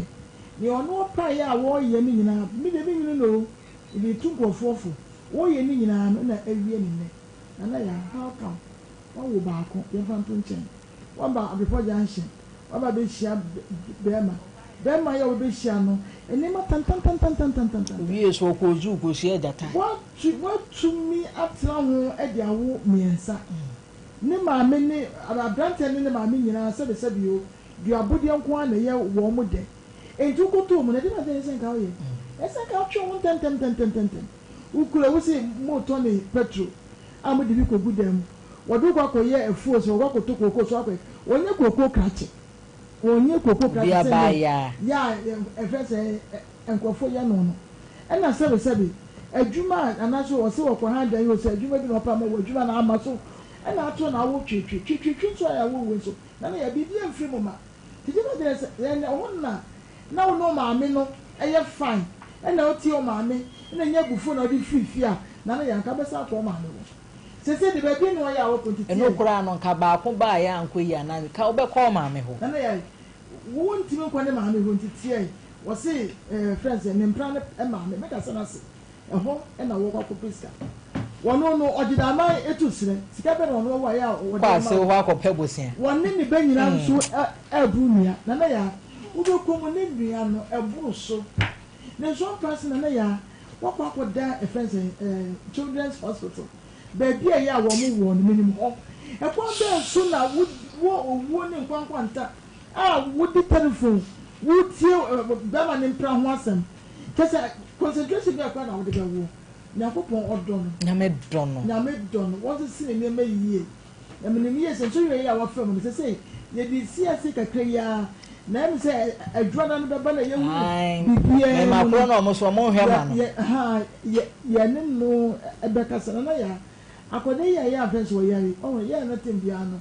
Speaker 7: ne ono opa ya wo ye ni nyina mi de mi nyina no ibi tu nkofofo wo ye ni nyina no na awie ni ne na ya how come wo ba ko ye fa nto nchen wo ba before junction wo ba be shia bema ya wo be shia no eni ma tan
Speaker 9: wie so ko zu ko shia data
Speaker 7: what to me atra ho e dia wo miensa ne ma me ne abrante ne ma me nyina se be o du abodi enko na ye wo mo de enju ko to mo ne de ma de sen ka o ye esen ka twa wo tem ukura wo se moto ne petrol amudi bi ko gudam wɔde kɔ akɔyɛ afuo so wɔkɔ koto koko so akɔ wɔnyɛ koko krakye wɔnyɛ koko krakye sɛ ya ɛfɛ sɛ nkurɔfoɔ yɛ no no ɛna sɛbesɛbe adwuma anaso wɔ sɛ wɔkɔ ha dan yi wɔ sɛ adwuma bi na ɔpa ma wɔ adwuma na ama so ɛna ato na awo twitwi nso a yɛawo wo nso na na yɛ biribi amfiri mu ma titi na gyerɛ sɛ yɛn ɔho na wo no maame no ɛyɛ fine ɛna wotie wo maame ɛna nyɛ bufu na ɔde firi a na na yɛnka bɛsa akɔ maame wo sese de baabi na ɔyɛ a wɔkɔ titi
Speaker 9: ɛno koraa no nka baako baa yɛ ankɔ yi anan ka wobɛkɔ maame ho
Speaker 7: na na yɛ wo ntimi nkɔ ne maame ho ntitie wɔse friends ne mpra ne maame mɛka sɛ no se ɛhɔ ɛna wɔkɔ akɔpɛ sika wɔno no ɔde dama etu srɛ sika bɛ na ɔno wɔ yɛ a wɔde
Speaker 9: dama kwase hɔ akɔpɛ bosia
Speaker 7: wɔne ne bɛ nyina nso ɛbu nua na na yɛ wobɛkɔ mu ne nua no ɛboro so ne nso mpase na na yɛ wɔkɔ akɔda friends children's hospital baabi a yɛ a wɔn wɔ no minim hɔ ɛkwan bɛɛ so na wɔ owuo ne nkwankwanta a wodi telephone wotie bɛma ne mpra ho asɛm kyɛ sɛ concentration bi akora na wode bɛwo nyankopɔn ɔdɔ no nyame dɔ no wɔn sisi ne nneɛma yie ɛmenim yie sɛ nso yɛ a wɔfrɛ mu no sɛ sɛ yɛde si ase kakra yi a na ɛmu sɛ adwada no bɛba na yɛwu biribiara
Speaker 9: mu no na ɔmo so ɔmo hwɛ ma no
Speaker 7: yɛne no ɛbɛkasa na yɛ akɔda yi a yɛ afɛn so wɔyare ɔwɔ yɛ na tem bia no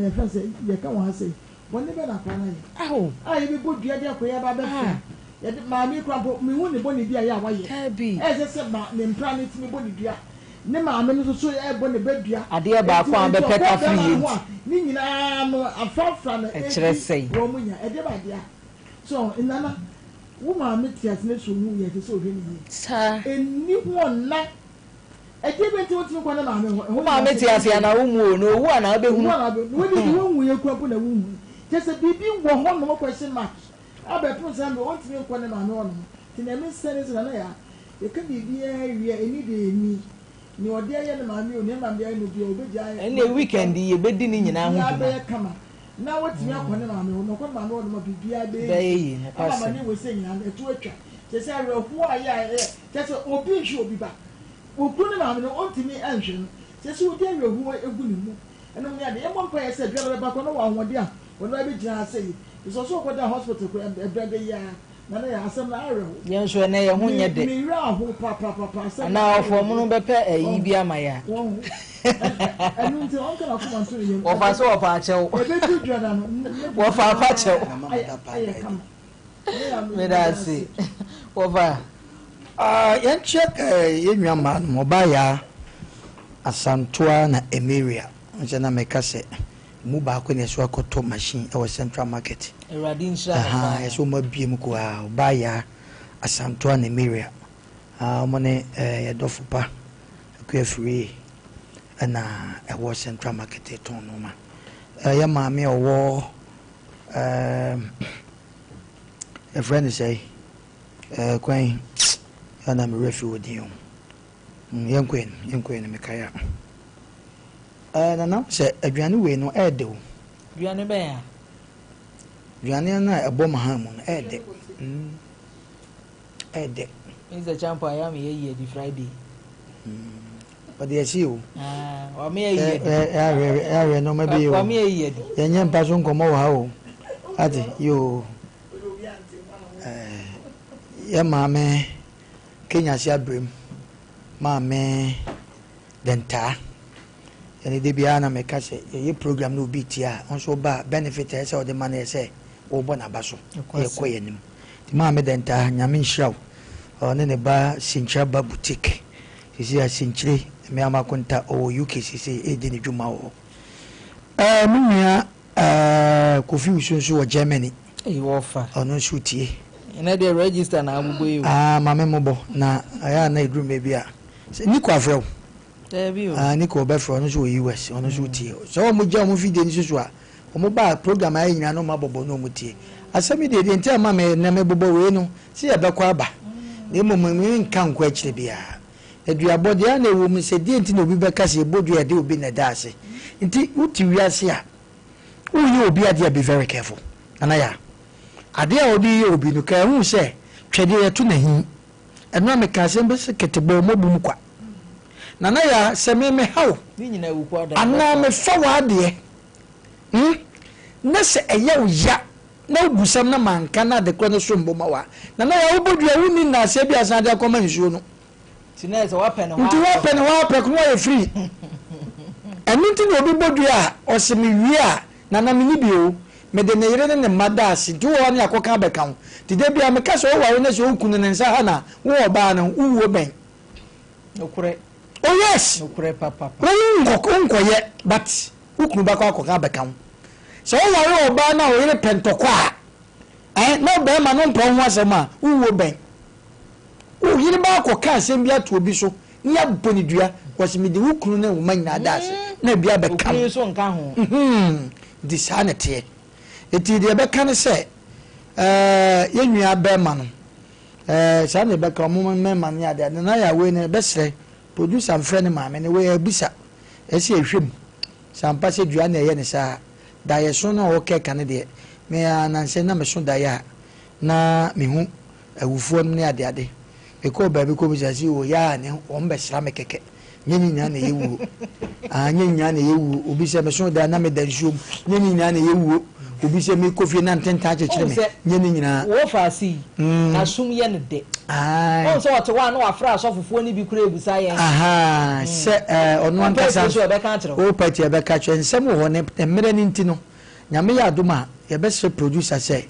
Speaker 7: ɛfɛn sɛ yɛka wɔn ha sɛ wɔn ne bɛ na akora na yɛ a yɛbɛbɔ dua de akɔyɛ ba bɛfɛ yɛde maame kura mpo mihu ne bɔ ne dua yɛ a wɔyɛ ɛsɛ sɛ ma ne mpra ne ti mi bɔ ne dua ne maame no so ɛbɔ ne bɛ dua
Speaker 9: adeɛ baako a bɛpɛ ka firi yɛ
Speaker 7: ne nyinaa no afrafra no
Speaker 9: ɛkyerɛ sɛn
Speaker 7: wɔn mu nya ɛdeɛ ba deɛ so nana wo maame te ase ne so mu yɛ te sɛ ohwɛ ne yie
Speaker 9: saa
Speaker 7: eni ho na ɛdeɛ bɛ nti wotumi kɔ ne maame hɔ
Speaker 9: wo maame te ase ana wo mu o na owu ana abɛhu
Speaker 7: wo de wo wu yɛ kura po na wo wu kyɛ sɛ biribi wɔ hɔ nom question mark abɛpo sɛ mbe wɔntumi nkɔ ne maame hɔ nom nti na ɛme sɛ ne sɛ na yɛ yɛka biribiara wie ɛni de ɛni ni ɔde ayɛ ne maame o ne maame ayɛ no bia obɛgya ayɛ
Speaker 9: ɛnna weekend yɛbɛdi ne nyinaa ho dwuma
Speaker 7: abɛyɛ kama na wɔtumi akɔ ne maame hɔ na ɔkɔ ne maame hɔ nom biribiara
Speaker 9: bɛyɛ yi ne kwasɛ
Speaker 7: ama ne wɔ sɛ nyinaa ɛto atwa kyɛ sɛ awerɛhoɔ a yɛ kyɛ sɛ obi nhwɛ obi ba okuru ne maame no ɔntumi anhwɛ no kyɛ sɛ wodi awerɛhoɔ egu ne mu ɛnom ne ade ɛmmɔ mpa yɛ sɛ dwara bɛba kɔ na wɔ ahoɔden a wɔn abɛgyina ase yi nso so ɔkɔda hospital kɔ ɛbrɛ bɛ yia na na yɛ asɛm na ayɛ ho
Speaker 9: yɛn nso ɛnɛ yɛn ho nyɛ dɛ
Speaker 7: mewura aho papapapa asɛm
Speaker 9: na ɔfɔ mu no bɛpɛ ɛyi bi ama ya
Speaker 7: ɛnu nti ɔnka na kɔma nso yɛ
Speaker 9: wɔfa so wɔfa akyɛw
Speaker 7: ɛbɛdu dwada no
Speaker 9: wɔfa apa kyɛw
Speaker 7: ayɛ kama
Speaker 9: meda ase wɔfa
Speaker 6: yɛn kyɛ yɛn nua maa no ɔbaa yɛ asantoa na emiria nkyɛn na mɛka sɛ mu baako na ɛso akɔtɔ machine ɛwɔ central market
Speaker 9: awurade nhyira
Speaker 6: ɛso mo abie mu ko a ɔbaa yɛ asantoa na emiria ɔmo ne yɛdɔfo pa akɔ afiri ɛna ɛwɔ central market tɔn no ma yɛ maame ɔwɔ ɛfrɛ ne sɛ kwan ɛna me refi wɔ din yɛnkɔɛ no mekaya nana sɛ aduane wei no ɛɛdɛ o
Speaker 9: aduane bɛn a
Speaker 6: aduane no a ɛbɔ maha mu no ɛɛdɛ ɛɛdɛ
Speaker 9: Mr. Champo ayam yɛ di Friday
Speaker 6: ɔde ɛsi o
Speaker 9: ɔme yɛ
Speaker 6: ɛyɛ no ma bi o
Speaker 9: ɔme yɛ di
Speaker 6: yɛnyɛ mpa so nkɔmmɔ wɔ ha o ate yo yɛ maame Kenya si abrem maame dentaa ɛne de biara na meka sɛ yɛyɛ program no obi tia nso ba benefit ɛyɛ sɛ ɔde ma no yɛ sɛ wɔbɔ n'aba so yɛkɔ yɛ anim nti maame dentaa nyame nhyira wo ɔne ne ba sinkyira ba boutique sisi a sinkyire me amakonta ɔwɔ UK sisi ɛdi ne dwuma wɔ me nua Kofi Wusu nso wɔ Germany
Speaker 9: wɔfa
Speaker 6: ɔno nso tie
Speaker 9: ɛnɛ deɛ register na abobɔ yi
Speaker 6: maame mobɔ na ayɛ na ɛduru baabi a Nico afrɛ wo Nico ɔbɛfrɛ ɔno nso wɔ US ɔno nso tie sɛ ɔmo gya ɔmo video no so a ɔmo ba program ayɛ nyina no ɔmo abɔbɔ no ɔmo tie asɛm deɛ deɛ nti ama me na mebobɔ wei no sɛ yɛbɛkɔ aba na mmom me nka nkɔ akyire biara aduabɔ deɛ na ɛwɔ mu sɛ deɛ nti na obi bɛka sɛ ɛbɔ dua de obi na da ase nti wote wiase a woyɛ obi adeɛ be very careful anaya adeɛ a ɔde yɛ obi no ka ɛhu sɛ twɛdeɛ yɛto n'ahi ɛno a meka asɛm bɛ sɛ ketebɔ mɔbu mu kwa nana ya se me hawo
Speaker 9: ni nyina wu kwa da
Speaker 6: ana me fa wa de na se eye wo ya na obusam na manka na de kro no so mboma wa nana ya obodu a wuni na se bia san de akoma nsuo no
Speaker 9: tinese wa pene
Speaker 6: nti wa pene ko wa free ẹni na obi bodu a ọsẹ mi wi a nana mi ni bi o me de ne yere ne mada ase ti wo ne akoka be kan ti de bia me ka so wa ne so okunu ne nsa ha na wo oba na uwo ben
Speaker 9: okure
Speaker 6: oh yes
Speaker 9: okure papa
Speaker 6: nko ye but ukunu ba ko akoka be kan so wo wa oba na o yere pentoko a no be ma no mpon ho asema uwo ben o yere ba akoka asem bia to obi so ni aboni dua kwasi mi de ukunu ne wo manya das na bia be kan
Speaker 9: okunu so nka ho
Speaker 6: di sanete eti de be kan se yenua be ma no sane be kan mo me ma ne ade na ya we ne be sre producer friend ma me ne we abisa esi ehwem sampa se dua na ye ne sa da ye so na o ke kan de me ananse na me so da ya na me hu awufo ne ade ade e ko ba bi ko bi sasi o ya ne o mbe sra me keke nyeni nya na yewu nyeni nya na yewu obi se me so da na me da nsuom nyeni nya na yewu obi se me kofi na ntenta chechire me nyeni nyina
Speaker 9: wo fa si na sum ye ne de on so what one no afra asofofo ni bi kura ebusa ye
Speaker 6: se onu ankasa o pati e be ka che nsem ho ne emere ni ntino nyame ya adoma ye be se producer se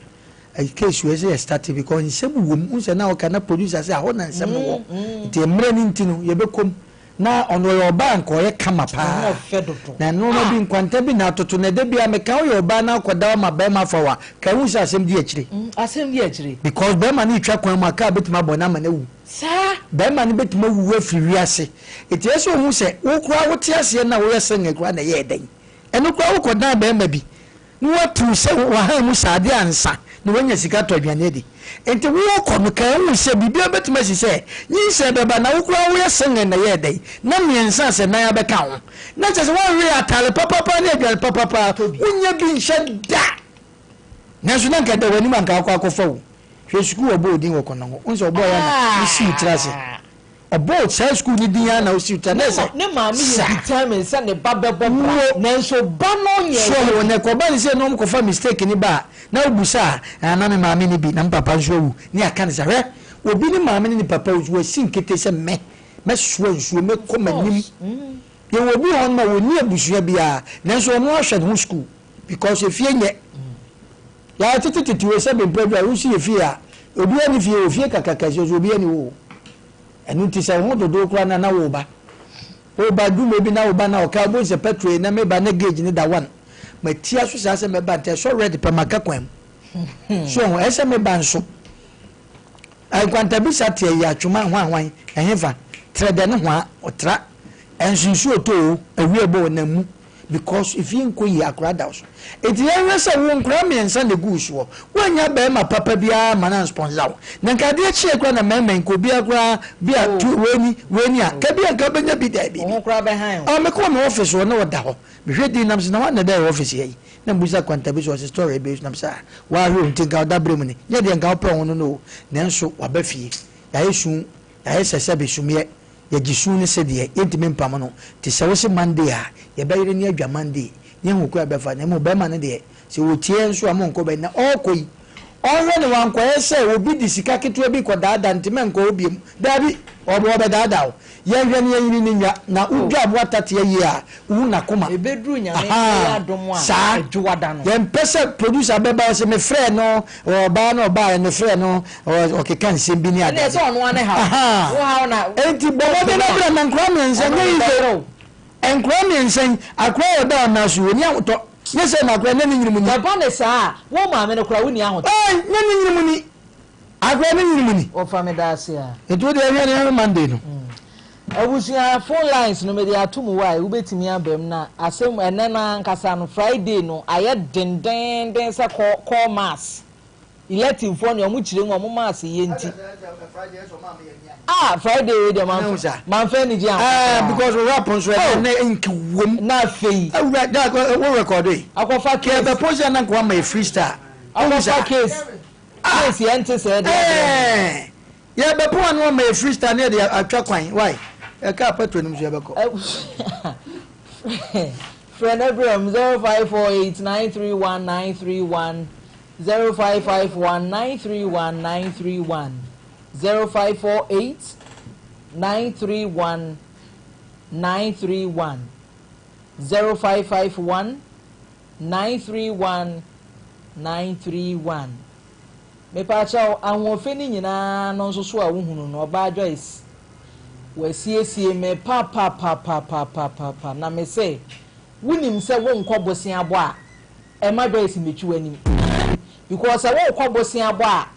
Speaker 6: a case we say start because nsem wom unse na o kana producer se a ho na nsem wo ti emere ni ntino ye be kom na ono yo ba nko ye kama pa na no no bi nkwanta bi na toto na de bia me kan yo ba na akoda ma ba ma fawa kan hu asem di akire because be ma ni twa kwan ma ka betima bona ma na wu
Speaker 9: sa
Speaker 6: be ma ni betima wu afiri ase eti eso hu se wo kura wo ti ase na wo yese ngekura na ye den eno kura wo koda be ma bi ni watu se wa ha mu sade ansa ni wonya sika to aduane di enti wo ko no kan hu se bibia betima si se nyi se beba na wo kura wo yese nge na ye den na miensa se na ya be ka ho na je se wo wi atale papa na aduane papa wonya bi nshada na so na nka da wani man ka akwa wo hwe school obo odin wo kono ho unso obo ya na isi utrase obo sai school ni din ya na osi utrase
Speaker 9: ne maami ye determine se ne ba bebo na nso ba no ye
Speaker 6: so ne ko ba ni se no ko fa mistake ni ba na obusa na me maami ni bi na papa nso wu ni aka ni sa hwe obi ni maami ni papa wo si nkete se me so nso me ko manim ye wo bi hon ma wo ni abusua bia na nso no ahwe ho school because efie nye ya tititi we se be mpredwa wo si efie a obi ani fie ofie kakaka so obi ani wo enu ti se ho dodo kura na wo ba du me bi na wo ba na o ka bo se petrol na me ba na gauge ni da one ma tia so sa se me ba te so ready pa maka kwam so ese me ba nso ai kwanta bi sa tie ya twuma hwan ehefa trede ne hwa otra ensunsu oto awie bo na mu because if you nko yi akura da so eti ya se wo nkura miensa ne gu so wanya ba ma papa bia mana sponsor na nka de chi ekura na mema nko bia akura bia tu weni a ka bia nka benya bi da bi
Speaker 9: wo nkura be han
Speaker 6: o me ko no office wo na wo da ho me hwe di nam se na wa na da office yi na mbusa kwanta bi so story be nam sa wa hwe nti nka da brem ni ye de nka wo pro no no nanso wa ba fie ya yesu ya yesese be sumie ya gisu ne se de yentime mpam no ti se wo se Monday a ye ba yire ni adwa Monday ye hu ko be fa na mo be ma ne de se wo tie nso am nko be na okoi onwe ne wan ko yese obi di sika ketu bi ko daada ntime nko obi dabi obo be daada o ye hwe ne yini ni nya na udwa aboatate ye a wu na koma
Speaker 9: ebedru nyame ya domo a adwada no
Speaker 6: ye mpese producer be ba se me frɛ no o ba no ba ne frɛ no o ke kan se bi ni ada
Speaker 9: ne so no ane ha wo ha na
Speaker 6: enti bobo de na bra na nkra me nse nye izo enkra me nse akra o da na so oni awoto nye se na akra ne nyini mu ni
Speaker 9: baba ne sa wo ma me ne kra wo ni awoto
Speaker 6: ne nyini mu ni akra ne nyini mu ni
Speaker 9: o fa me da ase a
Speaker 6: eto de hwe ne Monday no
Speaker 9: abusia phone lines no me dey atumu wa u betimi abam na asem ene na nkasa no Friday no aye denden se call mass elective phone yo mu chire ngo mu mass ye nti Friday we dey man fa ni ji an
Speaker 6: because we rap on so na nkwom
Speaker 9: na fei
Speaker 6: we record it
Speaker 9: akofa
Speaker 6: case be post na kwa my freestyle
Speaker 9: akofa case ye nti se dey
Speaker 6: ye be po na my freestyle na dey atwa kwan why eka patro nim so yebeko
Speaker 9: friend Abraham 0548931931 0551931931 0548931931 0551931931 me pa cha ahofe ni nyina no nso so a wohunu no oba Joyce wasiesie me pa na me say wunim se wo nkwobosen abo a e ma Joyce mechi wanim because wo nkwobosen abo a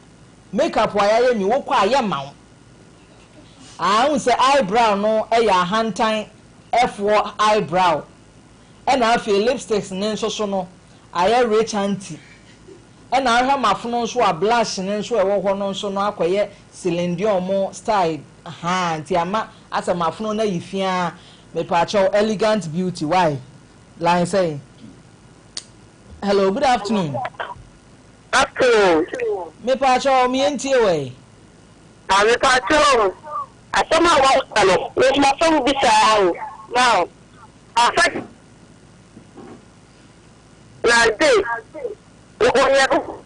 Speaker 9: makeup wa ya mi wo kwa ya mawo hu se eyebrow no e ya hantan F4 eyebrow and I feel lipsticks nso so no aye rich auntie and I have my phone so a blush and so a walk on so no akoye cylindium style auntie ama as a my phone na yifia me pacho elegant beauty why line say hello good afternoon me pacho me entie we
Speaker 10: me pacho asoma wa kalo me ma so bisa now affect la day o ya ko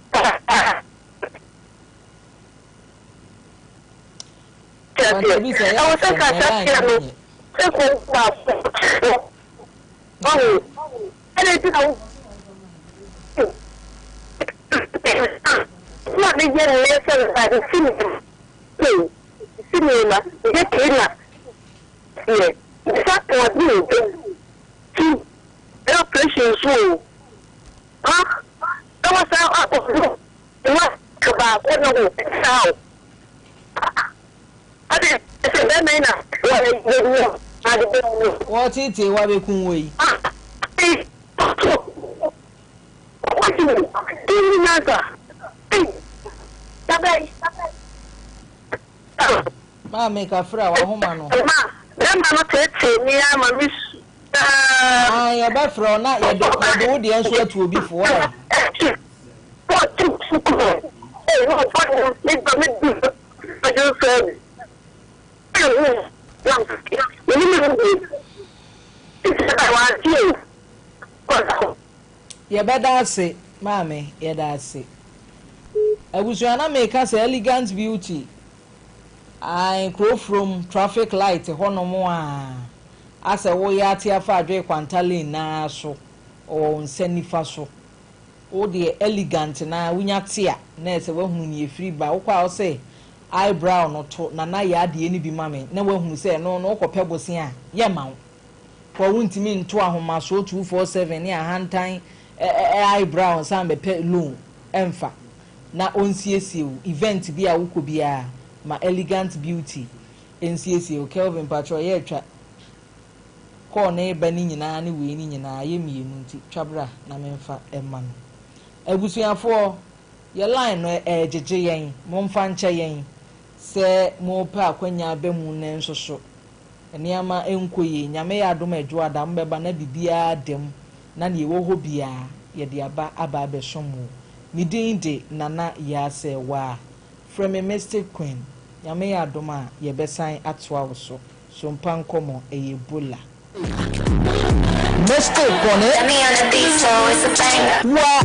Speaker 9: what it is wa be kun we ma make a fra wa homa no
Speaker 10: no tete ni ama miss
Speaker 9: ya ba fra na ya do wo de enso atu obi fo wa ye beda se mame ye da se abusuana make us elegant beauty I crow from traffic light honomo a asa wo ya tia fa adwe kwantale na so o nsanifa so o de elegant na wunya tia na ese wahunu ni efiri ba wo kwa o say eyebrow no to na ya de ni bi mame na wahunu say no kope bosen a ye mawo for wuntimi nto ahoma so 247 ni ahantan eyebrow sam be pe loan emfa na onsiesie event bi a wukọ bia ma elegant beauty nsiesie Kelvin Patrick ye twa ko na eba ni nyina ne we ni nyina ye mienu nti twabra na memfa emma no abusuafo ye line no ejeje yen momfa nche yen se mo pa akwanya ba mu ne nsoso eniama enkoye nyame ya adom adwo adam beba na bibia dem na ne wo ho bia ye de aba abesomo midinde nana ya se wa from a mystic queen nyame ya adom a ye besan atoa wo so mpan komo eyebola mystic one
Speaker 2: Let me on the beat, so it's a banger.
Speaker 9: Wa